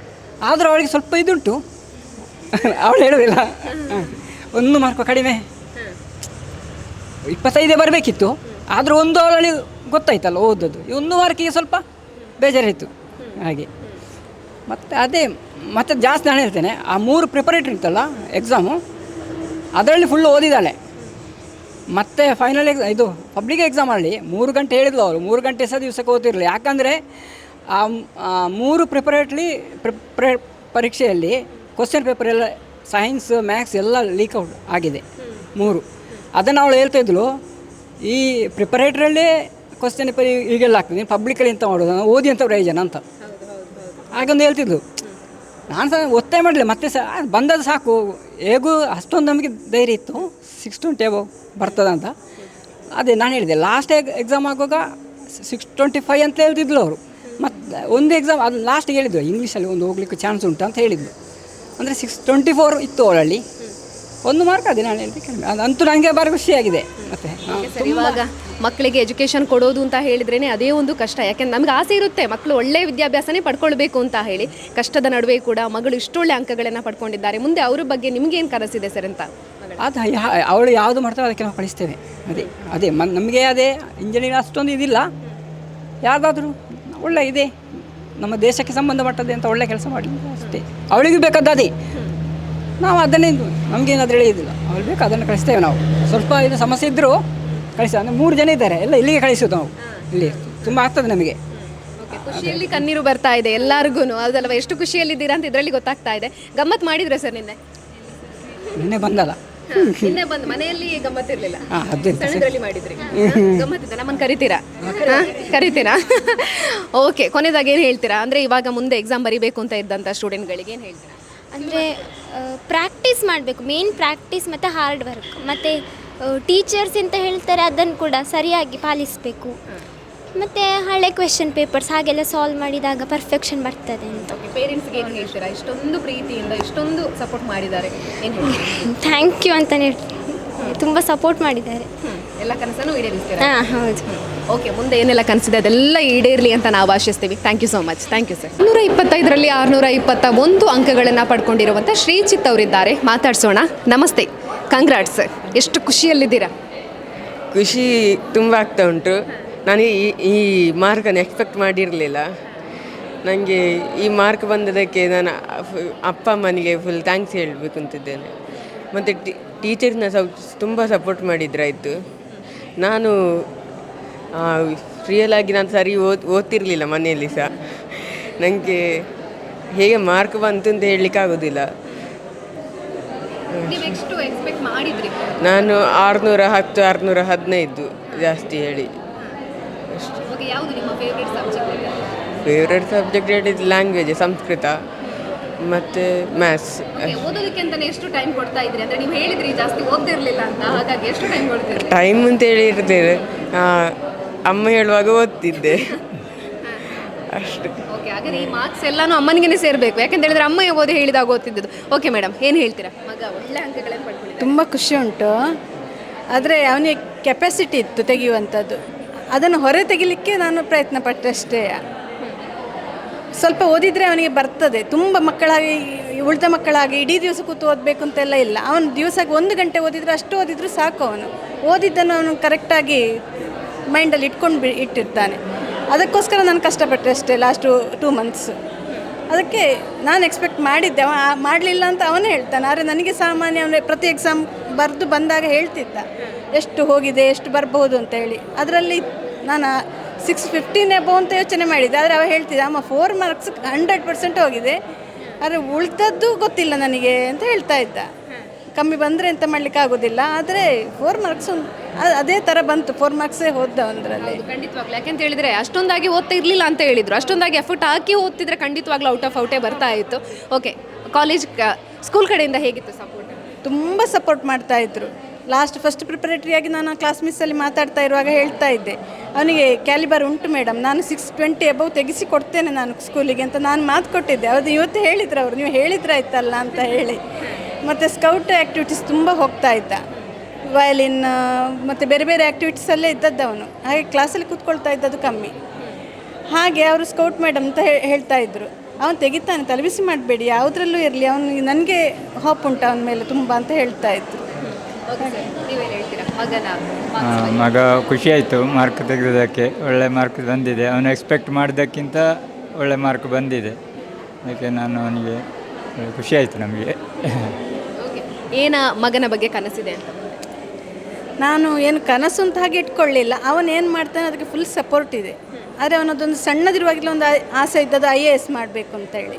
ಆದರೂ ಅವಳಿಗೆ ಸ್ವಲ್ಪ ಇದುಂಟು, ಅವಳು ಹೇಳೋದಿಲ್ಲ. 1 ಮಾರ್ಕ್ ಕಡಿಮೆ, 25 ಬರಬೇಕಿತ್ತು. ಆದರೂ 1 ಅವಳಲ್ಲಿ ಗೊತ್ತಾಯ್ತಲ್ಲ ಓದೋದು. 1 ಮಾರ್ಕಿಗೆ ಸ್ವಲ್ಪ ಬೇಜಾರಿತ್ತು ಹಾಗೆ. ಮತ್ತು ಅದೇ ಮತ್ತು ಜಾಸ್ತಿ ನಾನು ಹೇಳ್ತೇನೆ, ಆ 3 ಪ್ರಿಪರೇಟ್ರಿ ಇರ್ತಲ್ಲ ಎಕ್ಸಾಮು, ಅದರಲ್ಲಿ ಫುಲ್ ಓದಿದ್ದಾಳೆ. ಮತ್ತು ಫೈನಲ್ ಇದು ಪಬ್ಲಿಕ್ ಎಕ್ಸಾಮಲ್ಲಿ 3 ಗಂಟೆ ಹೇಳಿದ್ಲು ಅವರು, 3 ಗಂಟೆ ಸಹ ದಿವಸಕ್ಕೆ ಓದ್ತಿರಲಿಲ್ಲ. ಯಾಕಂದರೆ ಆ 3 ಪ್ರಿಪರೇಟ್ಲಿ ಪರೀಕ್ಷೆಯಲ್ಲಿ ಕ್ವಶನ್ ಪೇಪರ್ ಎಲ್ಲ ಸೈನ್ಸ್ ಮ್ಯಾಥ್ಸ್ ಎಲ್ಲ ಲೀಕ್ ಔಟ್ ಆಗಿದೆ 3. ಅದನ್ನು ಅವಳು ಹೇಳ್ತಾಯಿದ್ಲು, ಈ ಪ್ರಿಪರೇಟ್ರಲ್ಲೇ ಕ್ವಶನ್ ಪೇಪರ್ ಈಗೆಲ್ಲ ಆಗ್ತದೆ, ಪಬ್ಲಿಕಲ್ಲಿ ಎಂತ ಮಾಡೋದು, ಓದಿ ಅಂತ ಪ್ರಯೋಜನ ಅಂತ ಹಾಗೊಂದು ಹೇಳ್ತಿದ್ಲು. ನಾನು ಸಹ ಒತ್ತಾಯ ಮಾಡಲಿಲ್ಲ, ಮತ್ತೆ ಸಹ ಬಂದದ್ದು ಸಾಕು, ಹೇಗೂ ಅಷ್ಟೊಂದು ನಮಗೆ ಧೈರ್ಯ ಇತ್ತು 620 ಅಬೌವ್ ಬರ್ತದಂತ. ಅದೇ ನಾನು ಹೇಳಿದೆ, ಲಾಸ್ಟ್ ಎಕ್ಸಾಮ್ ಆಗುವಾಗ 625 ಅಂತ ಹೇಳ್ತಿದ್ಲು ಅವರು. ಮತ್ತು ಒಂದು ಎಕ್ಸಾಮ್ ಅದು ಲಾಸ್ಟಿಗೆ ಹೇಳಿದ್ರು, ಇಂಗ್ಲೀಷಲ್ಲಿ ಒಂದು ಹೋಗ್ಲಿಕ್ಕೆ ಚಾನ್ಸ್ ಉಂಟು ಅಂತ ಹೇಳಿದ್ಲು. ಅಂದರೆ 624 ಇತ್ತು ಅವರಲ್ಲಿ, 1 ಮಾರ್ಕ್ ಅದೇ ನಾನು ಹೇಳ್ತೀನಿ ಕಡಿಮೆ. ಅದಂತೂ ನನಗೆ ಭಾರಿ ಖುಷಿಯಾಗಿದೆ. ಮತ್ತು ಇವಾಗ ಮಕ್ಕಳಿಗೆ ಎಜುಕೇಷನ್ ಕೊಡೋದು ಅಂತ ಹೇಳಿದ್ರೇ ಅದೇ ಒಂದು ಕಷ್ಟ. ಯಾಕೆಂದ್ರೆ ನಮ್ಗೆ ಆಸೆ ಇರುತ್ತೆ ಮಕ್ಕಳು ಒಳ್ಳೆಯ ವಿದ್ಯಾಭ್ಯಾಸನೇ ಪಡ್ಕೊಳ್ಬೇಕು ಅಂತ ಹೇಳಿ. ಕಷ್ಟದ ನಡುವೆ ಕೂಡ ಮಗಳು ಇಷ್ಟೊಳ್ಳೆ ಅಂಕಗಳನ್ನು ಪಡ್ಕೊಂಡಿದ್ದಾರೆ. ಮುಂದೆ ಅವ್ರ ಬಗ್ಗೆ ನಿಮಗೇನು ಕನಸಿದೆ ಸರ್ ಅಂತ? ಅದು ಅವಳು ಯಾವುದು ಮಾಡ್ತಾಳೆ ಅದಕ್ಕೆ ನಾವು ಕಳಿಸ್ತೇವೆ. ಅದೇ ನಮಗೆ ಅದೇ ಇಂಜಿನಿಯರಿಂಗ್ ಅಷ್ಟೊಂದು ಇದಿಲ್ಲ, ಯಾವುದಾದ್ರೂ ಒಳ್ಳೆ ಇದೆ ನಮ್ಮ ದೇಶಕ್ಕೆ ಸಂಬಂಧಪಟ್ಟದೆ ಅಂತ ಒಳ್ಳೆ ಕೆಲಸ ಮಾಡಿ ಅಷ್ಟೇ. ಅವಳಿಗೂ ಬೇಕಾದ ಅದೇ, ನಾವು ಅದನ್ನೇ ನಮಗೇನಾದರೂ ಹೇಳಿದಿಲ್ಲ, ಅವಳು ಬೇಕು ಅದನ್ನು ಕಳಿಸ್ತೇವೆ ನಾವು. ಸ್ವಲ್ಪ ಇದು ಸಮಸ್ಯೆ ಇದ್ದರೂ ಕಳಿಸ್ತೇವೆ. ಅಂದರೆ 3 ಜನ ಇದ್ದಾರೆ, ಎಲ್ಲ ಇಲ್ಲಿಗೆ ಕಳಿಸೋದು ನಾವು. ಇಲ್ಲಿ ತುಂಬ ಆಗ್ತದೆ ನಮಗೆ. ಖುಷಿಯಲ್ಲಿ ಕಣ್ಣೀರು ಬರ್ತಾ ಇದೆ ಎಲ್ಲರಿಗೂ, ಅದಲ್ವ? ಎಷ್ಟು ಖುಷಿಯಲ್ಲಿದ್ದೀರಾ ಅಂತ ಇದರಲ್ಲಿ ಗೊತ್ತಾಗ್ತಾ ಇದೆ. ಗಮ್ಮತ್ ಮಾಡಿದ್ರೆ ಸರ್ ನಿನ್ನೆ ಬಂದಲ್ಲ, ನಿನ್ನೆ ಬಂದು ಮನೆಯಲ್ಲಿ ಗಮ್ಮತ್ತಿರಲಿಲ್ಲ, ಅದೇ ಸಣ್ಣದ್ರಲ್ಲಿ ಮಾಡಿದ್ರಿ ಗಮ್ಮತ್ತಿದೆ. ನಮ್ಮನ್ನು ಕರಿತೀರಾ? ಓಕೆ, ಕೊನೆಯದಾಗಿ ಏನು ಹೇಳ್ತೀರಾ? ಅಂದರೆ ಇವಾಗ ಮುಂದೆ ಎಕ್ಸಾಮ್ ಬರೀಬೇಕು ಅಂತ ಇದ್ದಂಥ ಸ್ಟೂಡೆಂಟ್ಗಳಿಗೆ ಏನು ಹೇಳ್ತೀರಾ? ಅಂದರೆ ಪ್ರಾಕ್ಟೀಸ್ ಮಾಡಬೇಕು, ಮೇನ್ ಪ್ರಾಕ್ಟೀಸ್ ಮತ್ತು ಹಾರ್ಡ್ ವರ್ಕ್. ಮತ್ತು ಟೀಚರ್ಸ್ ಅಂತ ಹೇಳ್ತಾರೆ ಅದನ್ನು ಕೂಡ ಸರಿಯಾಗಿ ಪಾಲಿಸಬೇಕು. ಮತ್ತು ಹಳೆ ಕ್ವೆಶನ್ ಪೇಪರ್ಸ್ ಹಾಗೆಲ್ಲ ಸಾಲ್ವ್ ಮಾಡಿದಾಗ ಪರ್ಫೆಕ್ಷನ್ ಬರ್ತದೆ ಅಂತ. ಪೇರೆಂಟ್ಸ್ಗೆ ಏನು ಹೇಳ್ತೀರಾ? ಇಷ್ಟೊಂದು ಪ್ರೀತಿಯಿಂದ ಇಷ್ಟೊಂದು ಸಪೋರ್ಟ್ ಮಾಡಿದ್ದಾರೆ, ಏನು ಹೇಳ್ತೀರಾ? ಥ್ಯಾಂಕ್ ಯು ಅಂತಲೇ ತುಂಬ ಸಪೋರ್ಟ್ ಮಾಡಿದ್ದಾರೆ. ಎಲ್ಲ ಕನಸನ್ನು ಈಡೇರಿಸ್ತೀರಾ? ಹಾಂ, ಹೌದು. ಓಕೆ, ಮುಂದೆ ಏನೆಲ್ಲ ಕನಸಿದೆ ಅದೆಲ್ಲ ಈಡೇರಲಿ ಅಂತ ನಾವು ಆಶಿಸ್ತೀವಿ. Thank you so much. Thank you sir. 625ರಲ್ಲಿ 621 ಅಂಕಗಳನ್ನು ಪಡ್ಕೊಂಡಿರುವಂಥ ಶ್ರೀಚಿತ್ ಅವರಿದ್ದಾರೆ, ಮಾತಾಡ್ಸೋಣ. ನಮಸ್ತೆ, ಕಂಗ್ರಾಟ್ಸ್. ಎಷ್ಟು ಖುಷಿಯಲ್ಲಿದ್ದೀರಾ? ಖುಷಿ ತುಂಬ ಆಗ್ತಾ ಉಂಟು. ನಾನು ಈ ಮಾರ್ಕನ್ನು ಎಕ್ಸ್ಪೆಕ್ಟ್ ಮಾಡಿರಲಿಲ್ಲ. ನನಗೆ ಈ ಮಾರ್ಕ್ ಬಂದದಕ್ಕೆ ನಾನು ಅಪ್ಪ ಅಮ್ಮನಿಗೆ ಫುಲ್ ಥ್ಯಾಂಕ್ಸ್ ಹೇಳಬೇಕು ಅಂತಿದ್ದೇನೆ. ಮತ್ತು ಟೀಚರ್ಸ್ನ ತುಂಬ ಸಪೋರ್ಟ್ ಮಾಡಿದ್ರಾಯಿತು. ನಾನು ರಿಯಲಾಗಿ ನಾನು ಸರಿ ಓದ್ತಿರಲಿಲ್ಲ ಮನೆಯಲ್ಲಿ ಸಹ. ನನಗೆ ಹೇಗೆ ಮಾರ್ಕ್ ಬಂತು ಅಂತ ಹೇಳಲಿಕ್ಕಾಗೋದಿಲ್ಲ. ನಾನು 610 615 ಜಾಸ್ತಿ ಹೇಳಿ. ಫೇವ್ರೆಟ್ ಸಬ್ಜೆಕ್ಟ್ ಹೇಳಿದ್ದು ಲ್ಯಾಂಗ್ವೇಜ್, ಸಂಸ್ಕೃತ ಮತ್ತು ಮ್ಯಾಥ್ಸ್. ಓದೋದಕ್ಕೆ ಅಂತಾನೆ ಎಷ್ಟು ಟೈಮ್ ಕೊಡ್ತಾ ಇದ್ರಿ? ಅಂದರೆ ನೀವು ಹೇಳಿದ್ರಿ ಜಾಸ್ತಿ ಓದ್ತಿರ್ಲಿಲ್ಲ ಅಂತ, ಹಾಗಾಗಿ ಎಷ್ಟು ಟೈಮ್ ಕೊಡ್ತೀರಿ? ಟೈಮ್ ಅಂತ ಹೇಳಿರ್ತೇನೆ, ಅಮ್ಮ ಹೇಳುವಾಗ ಓದ್ತಿದ್ದೆ ಅಷ್ಟು. ಓಕೆ, ಹಾಗಾದ್ರೆ ಈ ಮಾರ್ಕ್ಸ್ ಎಲ್ಲನೂ ಅಮ್ಮನಿಗೆ ಸೇರಬೇಕು, ಯಾಕಂತ ಹೇಳಿದ್ರೆ ಅಮ್ಮ ಓದಿ ಹೇಳಿದಾಗ ಓದ್ತಿದ್ದು. ಓಕೆ ಮೇಡಮ್, ಏನು ಹೇಳ್ತೀರಾ? ಮಗ ಒಳ್ಳೆ ಅಂಕಗಳನ್ನು ಪಡ್ಕೊಳ್ಳಿ. ತುಂಬ ಖುಷಿ ಉಂಟು. ಆದರೆ ಅವನಿಗೆ ಕೆಪಾಸಿಟಿ ಇತ್ತು ತೆಗೆಯುವಂಥದ್ದು, ಅದನ್ನು ಹೊರ ತೆಗಿಲಿಕ್ಕೆ ನಾನು ಪ್ರಯತ್ನ ಪಟ್ಟೆ ಅಷ್ಟೇ. ಸ್ವಲ್ಪ ಓದಿದರೆ ಅವನಿಗೆ ಬರ್ತದೆ. ತುಂಬ ಮಕ್ಕಳಾಗಿ ಉಳಿದ ಮಕ್ಕಳಾಗಿ ಇಡೀ ದಿವಸ ಕೂತು ಓದಬೇಕು ಅಂತೆಲ್ಲ ಇಲ್ಲ. ಅವನು ದಿವಸಕ್ಕೆ 1 ಗಂಟೆ ಓದಿದರೆ ಅಷ್ಟು ಓದಿದರೂ ಸಾಕು. ಓದಿದ್ದನ್ನು ಅವನು ಕರೆಕ್ಟಾಗಿ ಮೈಂಡಲ್ಲಿ ಇಟ್ಟಿರ್ತಾನೆ. ಅದಕ್ಕೋಸ್ಕರ ನಾನು ಕಷ್ಟಪಟ್ಟೆ ಅಷ್ಟೇ ಲಾಸ್ಟು 2 ಮಂತ್ಸ್. ಅದಕ್ಕೆ ನಾನು ಎಕ್ಸ್ಪೆಕ್ಟ್ ಮಾಡಿದ್ದೆ, ಅವ ಮಾಡಲಿಲ್ಲ ಅಂತ ಅವನೇ ಹೇಳ್ತಾನೆ. ಆದರೆ ನನಗೆ ಸಾಮಾನ್ಯ ಅವನೇ ಪ್ರತಿ ಎಕ್ಸಾಮ್ ಬರೆದು ಬಂದಾಗ ಹೇಳ್ತಿದ್ದ ಎಷ್ಟು ಹೋಗಿದೆ, ಎಷ್ಟು ಬರ್ಬೋದು ಅಂತ ಹೇಳಿ. ಅದರಲ್ಲಿ ನಾನು 615 ಅಬೌವ್ ಅಂತ ಯೋಚನೆ ಮಾಡಿದ್ದೆ. ಆದರೆ ಅವ ಹೇಳ್ತಿದ್ದ, ಅಮ್ಮ 4 ಮಾರ್ಕ್ಸ್ 100% ಹೋಗಿದೆ, ಆದರೆ ಉಳಿದದ್ದು ಗೊತ್ತಿಲ್ಲ ನನಗೆ ಅಂತ ಹೇಳ್ತಾ ಇದ್ದ. ಕಮ್ಮಿ ಬಂದರೆ ಎಂತ ಮಾಡಲಿಕ್ಕೆ ಆಗೋದಿಲ್ಲ, ಆದರೆ 4 ಮಾರ್ಕ್ಸ್ ಅದೇ ಥರ ಬಂತು. 4 ಮಾರ್ಕ್ಸೇ ಹೋದ ಅದರಲ್ಲಿ. ಖಂಡಿತವಾಗ್ಲು, ಯಾಕೆಂತ ಹೇಳಿದರೆ ಅಷ್ಟೊಂದಾಗಿ ಓದ್ತಾ ಇರಲಿಲ್ಲ ಅಂತ ಹೇಳಿದರು. ಅಷ್ಟೊಂದಾಗಿ ಎಫರ್ಟ್ ಹಾಕಿ ಓದ್ತಿದ್ರೆ ಖಂಡಿತವಾಗ್ಲೂ ಔಟ್ ಆಫ್ ಔಟೇ ಬರ್ತಾ ಇತ್ತು. ಓಕೆ, ಕಾಲೇಜ್ ಸ್ಕೂಲ್ ಕಡೆಯಿಂದ ಹೇಗಿತ್ತು ಸಪೋರ್ಟ್? ತುಂಬ ಸಪೋರ್ಟ್ ಮಾಡ್ತಾಯಿದ್ರು. ಫಸ್ಟ್ ಪ್ರಿಪರೇಟರಿಯಾಗಿ ನಾನು ಕ್ಲಾಸ್ ಮಿಸ್ಸಲ್ಲಿ ಮಾತಾಡ್ತಾ ಇರುವಾಗ ಹೇಳ್ತಾ ಇದ್ದೆ, ಅವನಿಗೆ ಕ್ಯಾಲಿಬರ್ ಉಂಟು ಮೇಡಮ್, ನಾನು 620 ಅಬೌವ್ ತೆಗಿಸಿ ಕೊಡ್ತೇನೆ ನಾನು ಸ್ಕೂಲಿಗೆ ಅಂತ ನಾನು ಮಾತು ಕೊಟ್ಟಿದ್ದೆ. ಅದು ಇವತ್ತು ಹೇಳಿದ್ರು ಅವರು, ನೀವು ಹೇಳಿದ್ರಾಯ್ತಲ್ಲ ಅಂತ ಹೇಳಿ. ಮತ್ತು ಸ್ಕೌಟ್ ಆ್ಯಕ್ಟಿವಿಟೀಸ್ ತುಂಬ ಹೋಗ್ತಾ ಇದ್ದ, ವಯಲಿನ್ ಮತ್ತು ಬೇರೆ ಬೇರೆ ಆ್ಯಕ್ಟಿವಿಟೀಸಲ್ಲೇ ಇದ್ದದ್ದು ಅವನು. ಹಾಗೆ ಕ್ಲಾಸಲ್ಲಿ ಕೂತ್ಕೊಳ್ತಾ ಇದ್ದದ್ದು ಕಮ್ಮಿ. ಹಾಗೆ ಅವರು ಸ್ಕೌಟ್ ಮೇಡಮ್ ಅಂತ ಹೇಳ್ತಾ ಇದ್ದರು, ಅವನು ತೆಗಿತಾನೆ, ತಲೆಬಿಸಿ ಮಾಡಬೇಡಿ, ಯಾವುದ್ರಲ್ಲೂ ಇರಲಿ, ಅವನಿಗೆ ನನಗೆ ಹಾಪ್ ಉಂಟು ಅವನ ಮೇಲೆ ತುಂಬ ಅಂತ ಹೇಳ್ತಾ ಇದ್ರು. ನೀವೇನು ಹೇಳ್ತೀರಾ ಮಗನ ಮಗ ಖುಷಿ ಆಯಿತು ಮಾರ್ಕ್ ತೆಗೆದಕ್ಕೆ. ಒಳ್ಳೆ ಮಾರ್ಕ್ ಬಂದಿದೆ. ಅವನು ಎಕ್ಸ್ಪೆಕ್ಟ್ ಮಾಡಿದ್ದಕ್ಕಿಂತ ಒಳ್ಳೆ ಮಾರ್ಕ್ ಬಂದಿದೆ. ಅದಕ್ಕೆ ನಾನು ಅವನಿಗೆ ಖುಷಿ ಆಯಿತು ನಮಗೆ. ಏನ ಮಗನ ಬಗ್ಗೆ ಕನಸಿದೆ ಅಂತ? ನಾನು ಏನು ಕನಸು ಅಂತ ಹಾಗೆ ಇಟ್ಕೊಳ್ಳಿಲ್ಲ. ಅವನು ಏನು ಮಾಡ್ತಾನೆ ಅದಕ್ಕೆ ಫುಲ್ ಸಪೋರ್ಟ್ ಇದೆ. ಆದರೆ ಅವನದೊಂದು ಸಣ್ಣದಿರುವಾಗಲೂ ಒಂದು ಆಸೆ ಇದ್ದದ್ದು IAS ಮಾಡಬೇಕು ಅಂತೇಳಿ.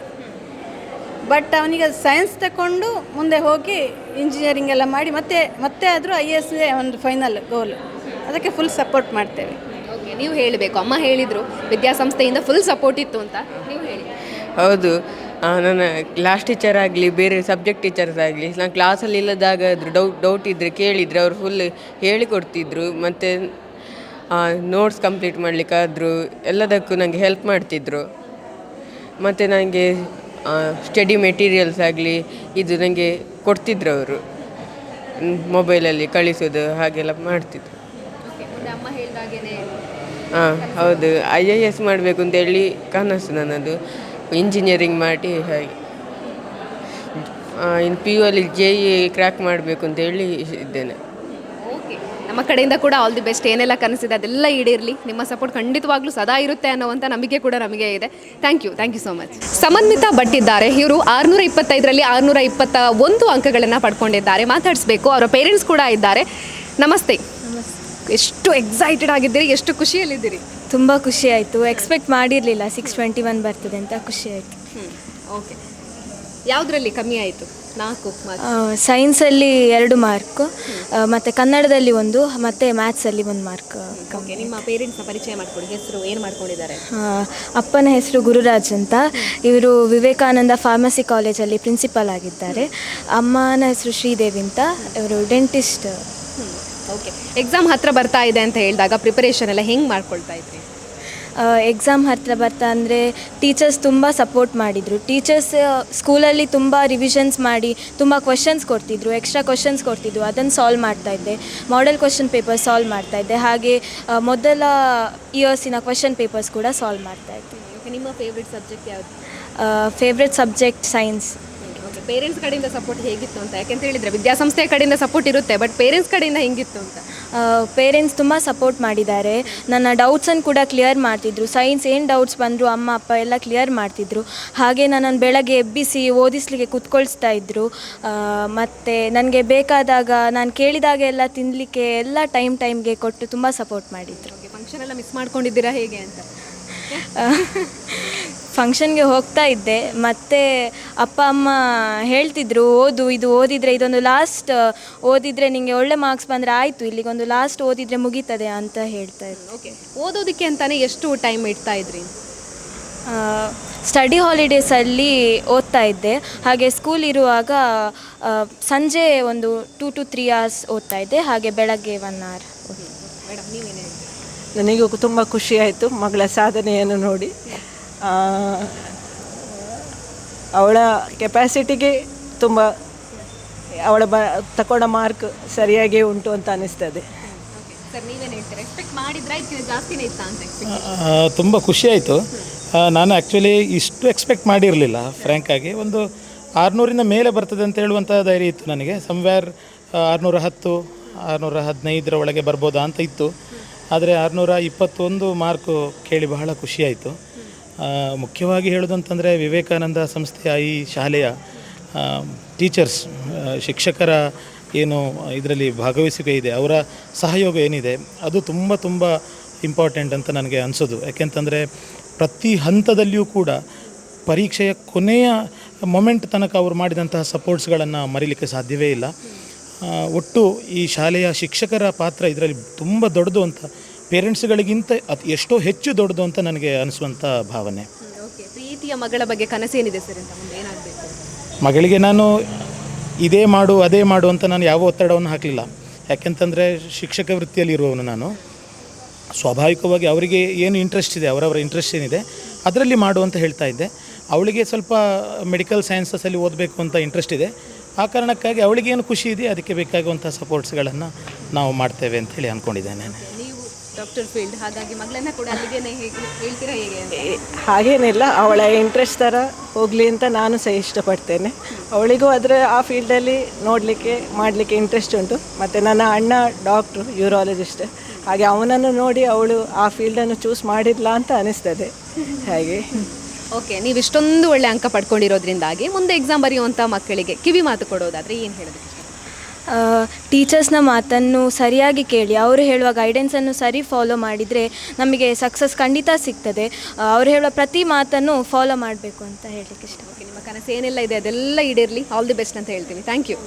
ಬಟ್ ಅವನಿಗೆ ಸೈನ್ಸ್ ತಗೊಂಡು ಮುಂದೆ ಹೋಗಿ ಇಂಜಿನಿಯರಿಂಗ್ ಎಲ್ಲ ಮಾಡಿ ಮತ್ತೆ ಆದರೂ IAS ಒಂದು ಫೈನಲ್ ಗೋಲ್. ಅದಕ್ಕೆ ಫುಲ್ ಸಪೋರ್ಟ್ ಮಾಡ್ತೇವೆ. ಓಕೆ, ನೀವು ಹೇಳಬೇಕು. ಅಮ್ಮ ಹೇಳಿದರು ವಿದ್ಯಾಸಂಸ್ಥೆಯಿಂದ ಫುಲ್ ಸಪೋರ್ಟ್ ಇತ್ತು ಅಂತ, ನೀವು ಹೇಳಿ. ಹೌದು, ನನ್ನ ಕ್ಲಾಸ್ ಟೀಚರ್ ಆಗಲಿ ಬೇರೆ ಸಬ್ಜೆಕ್ಟ್ ಟೀಚರ್ಸ್ ಆಗಲಿ ನಾನು ಕ್ಲಾಸಲ್ಲಿ ಇಲ್ಲದಾಗಾದರೂ ಡೌಟ್ ಇದ್ದರೆ ಕೇಳಿದರೆ ಅವರು ಫುಲ್ ಹೇಳಿಕೊಡ್ತಿದ್ರು. ಮತ್ತು ನೋಟ್ಸ್ ಕಂಪ್ಲೀಟ್ ಮಾಡಲಿಕ್ಕಾದರೂ ಎಲ್ಲದಕ್ಕೂ ನನಗೆ ಹೆಲ್ಪ್ ಮಾಡ್ತಿದ್ರು. ಮತ್ತು ನನಗೆ ಸ್ಟಡಿ ಮೆಟೀರಿಯಲ್ಸ್ ಆಗಲಿ ಇದು ನನಗೆ ಕೊಡ್ತಿದ್ರು. ಅವರು ಮೊಬೈಲಲ್ಲಿ ಕಳಿಸೋದು ಹಾಗೆಲ್ಲ ಮಾಡ್ತಿದ್ರು. ಅಮ್ಮ ಹೇಳಿದಾಗೇನೆ ಹೌದು, IAS ಮಾಡಬೇಕು ಅಂತೇಳಿ ಕನಸು ನನ್ನದು. ಇಂಜಿನಿಯರಿಂಗ್ ಮಾಡಿ ಹಾಗೆ ಇನ್ನು PU ಅಲ್ಲಿ JEE ಕ್ರ್ಯಾಕ್ ಮಾಡಬೇಕು ಅಂತೇಳಿ ಇದ್ದೇನೆ. ಓಕೆ, ನಮ್ಮ ಕಡೆಯಿಂದ ಕೂಡ ಆಲ್ ದಿ ಬೆಸ್ಟ್. ಏನೆಲ್ಲ ಕನಸಿದೆ ಅದೆಲ್ಲ ಈಡೇರಲಿ. ನಿಮ್ಮ ಸಪೋರ್ಟ್ ಖಂಡಿತವಾಗ್ಲೂ ಸದಾ ಇರುತ್ತೆ ಅನ್ನೋವಂಥ ನಂಬಿಕೆ ಕೂಡ ನಮಗೆ ಇದೆ. Thank you so much. Samanvita Bhat ಇದ್ದಾರೆ. ಇವರು 625ರಲ್ಲಿ 621 ಅಂಕಗಳನ್ನು ಪಡ್ಕೊಂಡಿದ್ದಾರೆ. ಮಾತಾಡಿಸ್ಬೇಕು. ಅವರ ಪೇರೆಂಟ್ಸ್ ಕೂಡ ಇದ್ದಾರೆ. ನಮಸ್ತೆ. ಎಷ್ಟು ಎಕ್ಸೈಟೆಡ್ ಆಗಿದ್ದೀರಿ? ಎಷ್ಟು ಖುಷಿಯಲ್ಲಿದ್ದೀರಿ? ತುಂಬ ಖುಷಿ ಆಯಿತು. ಎಕ್ಸ್ಪೆಕ್ಟ್ ಮಾಡಿರಲಿಲ್ಲ 621 ಬರ್ತದೆ ಅಂತ. ಖುಷಿ ಆಯಿತು. ಓಕೆ, ಯಾವುದರಲ್ಲಿ ಕಮ್ಮಿ ಆಯಿತು? 4 ಮಾರ್ಕ್ಸ್. ಸೈನ್ಸಲ್ಲಿ 2 ಮಾರ್ಕ್, ಮತ್ತು ಕನ್ನಡದಲ್ಲಿ 1, ಮತ್ತು ಮ್ಯಾಥ್ಸಲ್ಲಿ 1 ಮಾರ್ಕ್ ಕಮ್ಮಿ. ನಿಮ್ಮ ಪೇರೆಂಟ್ಸ್ನ ಪರಿಚಯ ಮಾಡಿಕೊಡಿ. ಹೆಸರು ಏನು ಮಾಡ್ಕೊಂಡಿದ್ದಾರೆ? ಅಪ್ಪನ ಹೆಸರು ಗುರುರಾಜ್ ಅಂತ. ಇವರು ವಿವೇಕಾನಂದ ಫಾರ್ಮಸಿ ಕಾಲೇಜಲ್ಲಿ ಪ್ರಿನ್ಸಿಪಲ್ ಆಗಿದ್ದಾರೆ. ಅಮ್ಮನ ಹೆಸರು ಶ್ರೀದೇವಿ ಅಂತ. ಇವರು ಡೆಂಟಿಸ್ಟ್. ಓಕೆ, ಎಕ್ಸಾಮ್ ಹತ್ರ ಬರ್ತಾ ಇದೆ ಅಂತ ಹೇಳಿದಾಗ ಪ್ರಿಪರೇಷನ್ ಎಲ್ಲ ಹೆಂಗೆ ಮಾಡ್ಕೊಳ್ತಾ ಇದ್ರಿ? ಎಕ್ಸಾಮ್ ಹತ್ತಿರ ಬರ್ತಾ ಅಂದರೆ ಟೀಚರ್ಸ್ ತುಂಬ ಸಪೋರ್ಟ್ ಮಾಡಿದರು. ಟೀಚರ್ಸ್ ಸ್ಕೂಲಲ್ಲಿ ತುಂಬ ರಿವಿಷನ್ಸ್ ಮಾಡಿ ತುಂಬ ಕ್ವಶನ್ಸ್ ಕೊಡ್ತಿದ್ರು, ಎಕ್ಸ್ಟ್ರಾ ಕ್ವಶನ್ಸ್ ಕೊಡ್ತಿದ್ರು. ಅದನ್ನು ಸಾಲ್ವ್ ಮಾಡ್ತಾಯಿದ್ದೆ. ಮಾಡೆಲ್ ಕ್ವಶನ್ ಪೇಪರ್ ಸಾಲ್ವ್ ಮಾಡ್ತಾಯಿದ್ದೆ. ಹಾಗೆ ಮೊದಲ ಇಯರ್ಸಿನ ಕ್ವಶನ್ ಪೇಪರ್ಸ್ ಕೂಡ ಸಾಲ್ವ್ ಮಾಡ್ತಾಯಿದ್ದೆ. ಓಕೆ, ನಿಮ್ಮ ಫೇವ್ರೆಟ್ ಸಬ್ಜೆಕ್ಟ್ ಯಾವುದು? Favourite subject science. Okay, parents ಕಡೆಯಿಂದ ಸಪೋರ್ಟ್ ಹೇಗಿತ್ತು ಅಂತ? ಯಾಕೆಂತ ಹೇಳಿದರೆ ವಿದ್ಯಾಸಂಸ್ಥೆಯ ಕಡೆಯಿಂದ ಸಪೋರ್ಟ್ ಇರುತ್ತೆ, ಬಟ್ ಪೇರೆಂಟ್ಸ್ ಕಡೆಯಿಂದ ಹೆಂಗಿತ್ತು ಅಂತ? ಪೇರೆಂಟ್ಸ್ ತುಂಬ ಸಪೋರ್ಟ್ ಮಾಡಿದ್ದಾರೆ. ನನ್ನ ಡೌಟ್ಸನ್ನು ಕೂಡ ಕ್ಲಿಯರ್ ಮಾಡ್ತಿದ್ರು. ಸೈನ್ಸ್ ಏನು ಡೌಟ್ಸ್ ಬಂದರೂ ಅಮ್ಮ ಅಪ್ಪ ಎಲ್ಲ ಕ್ಲಿಯರ್ ಮಾಡ್ತಿದ್ರು. ಹಾಗೆ ನನ್ನನ್ನು ಬೆಳಗ್ಗೆ ಎಬ್ಬಿಸಿ ಓದಿಸ್ಲಿಕ್ಕೆ ಕೂತ್ಕೊಳ್ಸ್ತಾ ಇದ್ದರು. ಮತ್ತು ನನಗೆ ಬೇಕಾದಾಗ ನಾನು ಕೇಳಿದಾಗ ಎಲ್ಲ ತಿನ್ನಲಿಕ್ಕೆ ಎಲ್ಲ ಟೈಮ್ಗೆ ಕೊಟ್ಟು ತುಂಬ ಸಪೋರ್ಟ್ ಮಾಡಿದರು. ಫಂಕ್ಷನ್ ಎಲ್ಲ ಮಿಸ್ ಮಾಡ್ಕೊಂಡಿದ್ದೀರಾ ಹೇಗೆ ಅಂತ? ಫಂಕ್ಷನ್ಗೆ ಹೋಗ್ತಾ ಇದ್ದೆ. ಮತ್ತು ಅಪ್ಪ ಅಮ್ಮ ಹೇಳ್ತಿದ್ರು, ಇದು ಓದಿದರೆ ಇದೊಂದು ಲಾಸ್ಟ್ ಓದಿದರೆ ನಿಮಗೆ ಒಳ್ಳೆ ಮಾರ್ಕ್ಸ್ ಬಂದರೆ ಆಯಿತು, ಇಲ್ಲಿಗೊಂದು ಲಾಸ್ಟ್ ಓದಿದರೆ ಮುಗೀತದೆ ಅಂತ ಹೇಳ್ತಾ ಇದ್ರು. ಓಕೆ, ಓದೋದಕ್ಕೆ ಅಂತಾನೆ ಎಷ್ಟು ಟೈಮ್ ಇಡ್ತಾ ಇದ್ರಿ? ಸ್ಟಡಿ ಹಾಲಿಡೇಸಲ್ಲಿ ಓದ್ತಾ ಇದ್ದೆ. ಹಾಗೆ ಸ್ಕೂಲ್ ಇರುವಾಗ ಸಂಜೆ ಒಂದು 2 to 3 hours ಓದ್ತಾ ಇದ್ದೆ. ಹಾಗೆ ಬೆಳಗ್ಗೆ 1 hour. ಮೇಡಮ್, ನೀವೇನು ಹೇಳ್ತೀರಿ? ನನಗೂ ತುಂಬ ಖುಷಿ ಆಯಿತು ಮಗಳ ಸಾಧನೆಯನ್ನು ನೋಡಿ. ಅವಳ ಕೆಪಾಸಿಟಿಗೆ ತುಂಬ ಅವಳ ತಗೊಂಡ ಮಾರ್ಕ್ ಸರಿಯಾಗಿ ಉಂಟು ಅಂತ ಅನ್ನಿಸ್ತದೆ. ಸರ್, ನೀವೇನು ಹೇಳ್ತೀರಾ? ಎಕ್ಸ್ಪೆಕ್ಟ್ ಮಾಡಿದ್ರಾ ಇದಕ್ಕಿಂತ ಜಾಸ್ತಿನೇ ಇತ್ತಾ ಅಂತ? ತುಂಬ ಖುಷಿ ಆಯಿತು. ನಾನು ಆ್ಯಕ್ಚುಲಿ ಇಷ್ಟು ಎಕ್ಸ್ಪೆಕ್ಟ್ ಮಾಡಿರಲಿಲ್ಲ. ಫ್ರ್ಯಾಂಕಾಗಿ ಒಂದು 600ರಿಂದ ಮೇಲೆ ಬರ್ತದೆ ಅಂತ ಹೇಳುವಂಥ ಧೈರ್ಯ ಇತ್ತು ನನಗೆ. ಸಮ್ವೇರ್ 610 615ರ ಒಳಗೆ ಬರ್ಬೋದಾ ಅಂತ ಇತ್ತು. ಆದರೆ 621 ಮಾರ್ಕು ಕೇಳಿ ಬಹಳ ಖುಷಿಯಾಯಿತು. ಮುಖ್ಯವಾಗಿ ಹೇಳೋದಂತಂದರೆ ವಿವೇಕಾನಂದ ಸಂಸ್ಥೆಯ ಈ ಶಾಲೆಯ ಟೀಚರ್ಸ್, ಶಿಕ್ಷಕರ ಏನು ಇದರಲ್ಲಿ ಭಾಗವಹಿಸುವಿಕೆ ಇದೆ, ಅವರ ಸಹಯೋಗ ಏನಿದೆ ಅದು ತುಂಬ ಇಂಪಾರ್ಟೆಂಟ್ ಅಂತ ನನಗೆ ಅನಿಸೋದು. ಯಾಕೆಂತಂದರೆ ಪ್ರತಿ ಹಂತದಲ್ಲಿಯೂ ಕೂಡ ಪರೀಕ್ಷೆಯ ಕೊನೆಯ ಮೊಮೆಂಟ್ ತನಕ ಅವರು ಮಾಡಿದಂತಹ ಸಪೋರ್ಟ್ಸ್ಗಳನ್ನು ಮರೀಲಿಕ್ಕೆ ಸಾಧ್ಯವೇ ಇಲ್ಲ. ಒಟ್ಟು ಈ ಶಾಲೆಯ ಶಿಕ್ಷಕರ ಪಾತ್ರ ಇದರಲ್ಲಿ ತುಂಬ ದೊಡ್ಡದು ಅಂತ, ಪೇರೆಂಟ್ಸ್ಗಳಿಗಿಂತ ಎಷ್ಟೋ ಹೆಚ್ಚು ದೊಡ್ಡದು ಅಂತ ನನಗೆ ಅನಿಸುವಂಥ ಭಾವನೆ. ಓಕೆ, ಪ್ರೀತಿಯ ಮಗಳ ಬಗ್ಗೆ ಕನಸೇನಿದೆ ಸರ್ ಅಂತ? ಮುಂದೆ ಏನಾಗಬೇಕು? ಮಗಳಿಗೆ ನಾನು ಇದೇ ಮಾಡು ಅದೇ ಮಾಡು ಅಂತ ನಾನು ಯಾವ ಒತ್ತಡವನ್ನು ಹಾಕಲಿಲ್ಲ. ಯಾಕೆಂತಂದರೆ ಶಿಕ್ಷಕ ವೃತ್ತಿಯಲ್ಲಿ ಇರುವವನು ನಾನು. ಸ್ವಾಭಾವಿಕವಾಗಿ ಅವರಿಗೆ ಏನು ಇಂಟ್ರೆಸ್ಟ್ ಇದೆ, ಅವರವರ ಇಂಟ್ರೆಸ್ಟ್ ಏನಿದೆ ಅದರಲ್ಲಿ ಮಾಡು ಅಂತ ಹೇಳ್ತಾ ಇದ್ದೆ. ಅವಳಿಗೆ ಸ್ವಲ್ಪ ಮೆಡಿಕಲ್ ಸೈನ್ಸಸಲ್ಲಿ ಓದಬೇಕು ಅಂತ ಇಂಟ್ರೆಸ್ಟ್ ಇದೆ. ಆ ಕಾರಣಕ್ಕಾಗಿ ಅವಳಿಗೇನು ಖುಷಿ ಇದೆ ಅದಕ್ಕೆ ಬೇಕಾಗುವಂಥ ಸಪೋರ್ಟ್ಸ್ಗಳನ್ನು ನಾವು ಮಾಡ್ತೇವೆ ಅಂಥೇಳಿ ಅಂದ್ಕೊಂಡಿದ್ದೇನೆ. ನೀವು ಡಾಕ್ಟರ್ ಫೀಲ್ಡ್, ಹಾಗಾಗಿ ಮಗಳನ್ನ ಕೂಡ ಅಲ್ಲಿಗೆ ಹೇಗೆ ಹೇಳ್ತೀರಾ ಹೇಗೆ ಅಂತ? ಹಾಗೇನಿಲ್ಲ, ಅವಳ ಇಂಟ್ರೆಸ್ಟ್ ಥರ ಹೋಗಲಿ ಅಂತ ನಾನು ಸಹ ಇಷ್ಟಪಡ್ತೇನೆ. ಅವಳಿಗೂ ಅದರ ಆ ಫೀಲ್ಡಲ್ಲಿ ನೋಡಲಿಕ್ಕೆ ಮಾಡಲಿಕ್ಕೆ ಇಂಟ್ರೆಸ್ಟ್ ಉಂಟು. ಮತ್ತು ನನ್ನ ಅಣ್ಣ ಡಾಕ್ಟ್ರು, ಯೂರಾಲಜಿಸ್ಟ್, ಹಾಗೆ ಅವನನ್ನು ನೋಡಿ ಅವಳು ಆ ಫೀಲ್ಡನ್ನು ಚೂಸ್ ಮಾಡಿಲ್ಲ ಅಂತ ಅನಿಸ್ತದೆ. ಹಾಗೆ ಓಕೆ, ನೀವು ಇಷ್ಟೊಂದು ಒಳ್ಳೆ ಅಂಕ ಪಡ್ಕೊಂಡಿರೋದ್ರಿಂದಾಗಿ ಮುಂದೆ ಎಕ್ಸಾಮ್ ಬರೆಯುವಂಥ ಮಕ್ಕಳಿಗೆ ಕಿವಿ ಮಾತು ಕೊಡೋದಾದರೆ ಏನು ಹೇಳೋದು? ಟೀಚರ್ಸ್ನ ಮಾತನ್ನು ಸರಿಯಾಗಿ ಕೇಳಿ ಅವರು ಹೇಳುವ ಗೈಡೆನ್ಸನ್ನು ಸರಿ ಫಾಲೋ ಮಾಡಿದರೆ ನಮಗೆ ಸಕ್ಸಸ್ ಖಂಡಿತ ಸಿಗ್ತದೆ. ಅವರು ಹೇಳುವ ಪ್ರತಿ ಮಾತನ್ನು ಫಾಲೋ ಮಾಡಬೇಕು ಅಂತ ಹೇಳಲಿಕ್ಕೆ ಇಷ್ಟ. ಓಕೆ, ನಿಮ್ಮ ಕನಸು ಏನೆಲ್ಲ ಇದೆ ಅದೆಲ್ಲ ಈಡೇರಲಿ. ಆಲ್ ದಿ ಬೆಸ್ಟ್ ಅಂತ ಹೇಳ್ತೀನಿ. Thank you.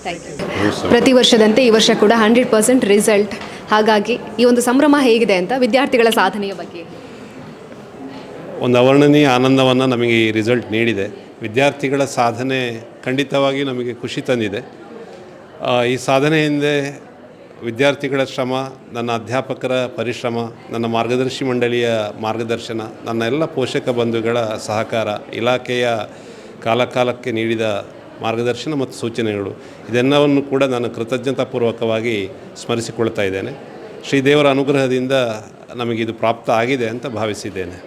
ಪ್ರತಿ ವರ್ಷದಂತೆ ಈ ವರ್ಷ ಕೂಡ 100% ರಿಸಲ್ಟ್. ಹಾಗಾಗಿ ಈ ಒಂದು ಸಂಭ್ರಮ ಹೇಗಿದೆ ಅಂತ ವಿದ್ಯಾರ್ಥಿಗಳ ಸಾಧನೆಯ ಬಗ್ಗೆ? ಒಂದು ಅವರ್ಣನೀಯ ಆನಂದವನ್ನು ನಮಗೆ ಈ ರಿಸಲ್ಟ್ ನೀಡಿದೆ. ವಿದ್ಯಾರ್ಥಿಗಳ ಸಾಧನೆ ಖಂಡಿತವಾಗಿ ನಮಗೆ ಖುಷಿ ತಂದಿದೆ. ಈ ಸಾಧನೆ ಹಿಂದೆ ವಿದ್ಯಾರ್ಥಿಗಳ ಶ್ರಮ, ನನ್ನ ಅಧ್ಯಾಪಕರ ಪರಿಶ್ರಮ, ನನ್ನ ಮಾರ್ಗದರ್ಶಿ ಮಂಡಳಿಯ ಮಾರ್ಗದರ್ಶನ, ನನ್ನ ಎಲ್ಲ ಪೋಷಕ ಬಂಧುಗಳ ಸಹಕಾರ, ಇಲಾಖೆಯ ಕಾಲಕಾಲಕ್ಕೆ ನೀಡಿದ ಮಾರ್ಗದರ್ಶನ ಮತ್ತು ಸೂಚನೆಗಳು, ಇದೆಲ್ಲವನ್ನು ಕೂಡ ನಾನು ಕೃತಜ್ಞತಾಪೂರ್ವಕವಾಗಿ ಸ್ಮರಿಸಿಕೊಳ್ತಾ ಇದ್ದೇನೆ. ಶ್ರೀದೇವರ ಅನುಗ್ರಹದಿಂದ ನಮಗಿದು ಪ್ರಾಪ್ತ ಆಗಿದೆ ಅಂತ ಭಾವಿಸಿದ್ದೇನೆ.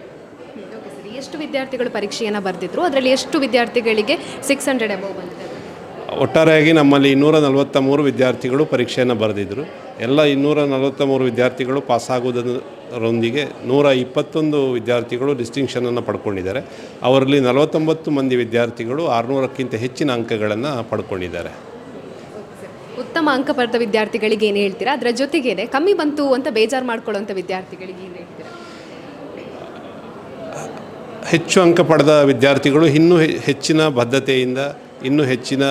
ಎಷ್ಟು ವಿದ್ಯಾರ್ಥಿಗಳು ಪರೀಕ್ಷೆಯನ್ನು ಬರೆದಿದ್ರು? ಅದರಲ್ಲಿ ಎಷ್ಟು ವಿದ್ಯಾರ್ಥಿಗಳಿಗೆ 600 ಅಬೌವ್ ಬಂದಿದೆ? ಒಟ್ಟಾರೆಯಾಗಿ ನಮ್ಮಲ್ಲಿ 243 ವಿದ್ಯಾರ್ಥಿಗಳು ಪರೀಕ್ಷೆಯನ್ನು ಬರೆದಿದ್ದರು. ಎಲ್ಲ 243 ವಿದ್ಯಾರ್ಥಿಗಳು ಪಾಸಾಗುವುದರೊಂದಿಗೆ 121 ವಿದ್ಯಾರ್ಥಿಗಳು ಡಿಸ್ಟಿಂಕ್ಷನನ್ನು ಪಡ್ಕೊಂಡಿದ್ದಾರೆ. ಅವರಲ್ಲಿ 49 ಮಂದಿ ವಿದ್ಯಾರ್ಥಿಗಳು 600ಕ್ಕಿಂತ ಹೆಚ್ಚಿನ ಅಂಕಗಳನ್ನು ಪಡ್ಕೊಂಡಿದ್ದಾರೆ. ಉತ್ತಮ ಅಂಕ ಪಡೆದ ವಿದ್ಯಾರ್ಥಿಗಳಿಗೆ ಏನು ಹೇಳ್ತೀರಾ? ಅದರ ಜೊತೆಗೇನೆ ಕಮ್ಮಿ ಬಂತು ಅಂತ ಬೇಜಾರು ಮಾಡ್ಕೊಳ್ಳೋಂಥ ವಿದ್ಯಾರ್ಥಿಗಳಿಗೆ ಏನು ಹೇಳ್ತೀರಾ? ಹೆಚ್ಚು ಅಂಕ ಪಡೆದ ವಿದ್ಯಾರ್ಥಿಗಳು ಇನ್ನೂ ಹೆಚ್ಚಿನ ಬದ್ಧತೆಯಿಂದ, ಇನ್ನೂ ಹೆಚ್ಚಿನ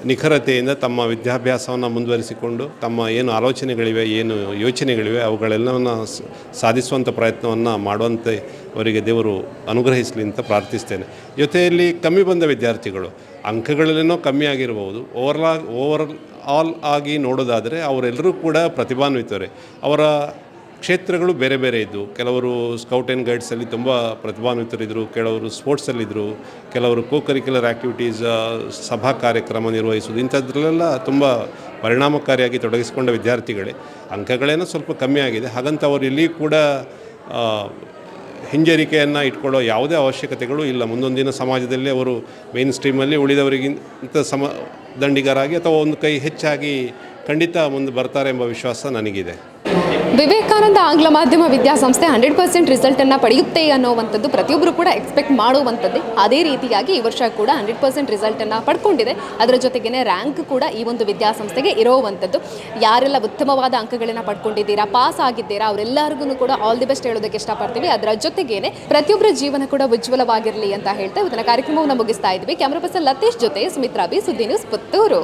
ನಿಖರತೆಯಿಂದ ತಮ್ಮ ವಿದ್ಯಾಭ್ಯಾಸವನ್ನು ಮುಂದುವರಿಸಿಕೊಂಡು ತಮ್ಮ ಏನು ಆಲೋಚನೆಗಳಿವೆ, ಏನು ಯೋಚನೆಗಳಿವೆ ಅವುಗಳೆಲ್ಲವನ್ನು ಸಾಧಿಸುವಂಥ ಪ್ರಯತ್ನವನ್ನು ಮಾಡುವಂತೆ ಅವರಿಗೆ ದೇವರು ಅನುಗ್ರಹಿಸಲಿ ಅಂತ ಪ್ರಾರ್ಥಿಸ್ತೇನೆ. ಜೊತೆಯಲ್ಲಿ ಕಮ್ಮಿ ಬಂದ ವಿದ್ಯಾರ್ಥಿಗಳು ಅಂಕಗಳಲ್ಲೇನೋ ಕಮ್ಮಿ ಆಗಿರಬಹುದು, ಓವರ್ ಆಲ್ ಆಗಿ ನೋಡೋದಾದರೆ ಅವರೆಲ್ಲರೂ ಕೂಡ ಪ್ರತಿಭಾನ್ವಿತರೆ. ಅವರ ಕ್ಷೇತ್ರಗಳು ಬೇರೆ ಬೇರೆ ಇದ್ದವು. ಕೆಲವರು ಸ್ಕೌಟ್ ಆ್ಯಂಡ್ ಗೈಡ್ಸಲ್ಲಿ ತುಂಬ ಪ್ರತಿಭಾನ್ವಿತರಿದ್ದರು, ಕೆಲವರು ಸ್ಪೋರ್ಟ್ಸಲ್ಲಿದ್ದರು, ಕೆಲವರು ಕರಿಕ್ಯುಲರ್ ಆ್ಯಕ್ಟಿವಿಟೀಸ್, ಸಭಾ ಕಾರ್ಯಕ್ರಮ ನಿರ್ವಹಿಸೋದು, ಇಂಥದ್ರಲ್ಲೆಲ್ಲ ತುಂಬ ಪರಿಣಾಮಕಾರಿಯಾಗಿ ತೊಡಗಿಸಿಕೊಂಡ ವಿದ್ಯಾರ್ಥಿಗಳೇ. ಅಂಕಗಳೇನೋ ಸ್ವಲ್ಪ ಕಮ್ಮಿ ಆಗಿದೆ. ಹಾಗಂತ ಅವರು ಇಲ್ಲಿ ಕೂಡ ಹಿಂಜರಿಕೆಯನ್ನು ಇಟ್ಕೊಳ್ಳೋ ಯಾವುದೇ ಅವಶ್ಯಕತೆಗಳು ಇಲ್ಲ. ಮುಂದೊಂದಿನ ಸಮಾಜದಲ್ಲಿ ಅವರು ಮೇನ್ ಸ್ಟ್ರೀಮಲ್ಲಿ ಉಳಿದವರಿಗಿಂತ ದಂಡಿಗರಾಗಿ ಅಥವಾ ಒಂದು ಕೈ ಹೆಚ್ಚಾಗಿ ಖಂಡಿತ ಮುಂದೆ ಬರ್ತಾರೆ ಎಂಬ ವಿಶ್ವಾಸ ನನಗಿದೆ. ವಿವೇಕಾನಂದ ಆಂಗ್ಲ ಮಾಧ್ಯಮ ವಿದ್ಯಾಸಂಸ್ಥೆ 100% ರಿಸಲ್ಟನ್ನು ಪಡೆಯುತ್ತೆ ಅನ್ನೋವಂಥದ್ದು ಪ್ರತಿಯೊಬ್ಬರು ಕೂಡ ಎಕ್ಸ್ಪೆಕ್ಟ್ ಮಾಡುವಂಥದ್ದೇ. ಅದೇ ರೀತಿಯಾಗಿ ಈ ವರ್ಷ ಕೂಡ 100% ರಿಸಲ್ಟನ್ನು ಪಡ್ಕೊಂಡಿದೆ. ಅದರ ಜೊತೆಗೇ ರ್ಯಾಂಕ್ ಕೂಡ ಈ ಒಂದು ವಿದ್ಯಾಸಂಸ್ಥೆಗೆ ಇರೋವಂಥದ್ದು. ಯಾರೆಲ್ಲ ಉತ್ತಮವಾದ ಅಂಕಗಳನ್ನು ಪಡ್ಕೊಂಡಿದ್ದೀರಾ, ಪಾಸ್ ಆಗಿದ್ದೀರಾ, ಅವರೆಲ್ಲರಿಗೂ ಕೂಡ ಆಲ್ ದಿ ಬೆಸ್ಟ್ ಹೇಳೋದಕ್ಕೆ ಇಷ್ಟಪಡ್ತೀವಿ. ಅದರ ಜೊತೆಗೇನೆ ಪ್ರತಿಯೊಬ್ಬರ ಜೀವನ ಕೂಡ ಉಜ್ವಲವಾಗಿರಲಿ ಅಂತ ಹೇಳ್ತಾ ಇವತ್ತಿನ ಕಾರ್ಯಕ್ರಮವನ್ನು ಮುಗಿಸ್ತಾ ಇದ್ವಿ. ಕ್ಯಾಮ್ರಾ ಪರ್ಸನ್ ಲತೀಶ್ ಜೊತೆ ಸುಮಿತ್ರಾ ಬಿ, ಸುದ್ದಿ ನ್ಯೂಸ್, ಪುತ್ತೂರು.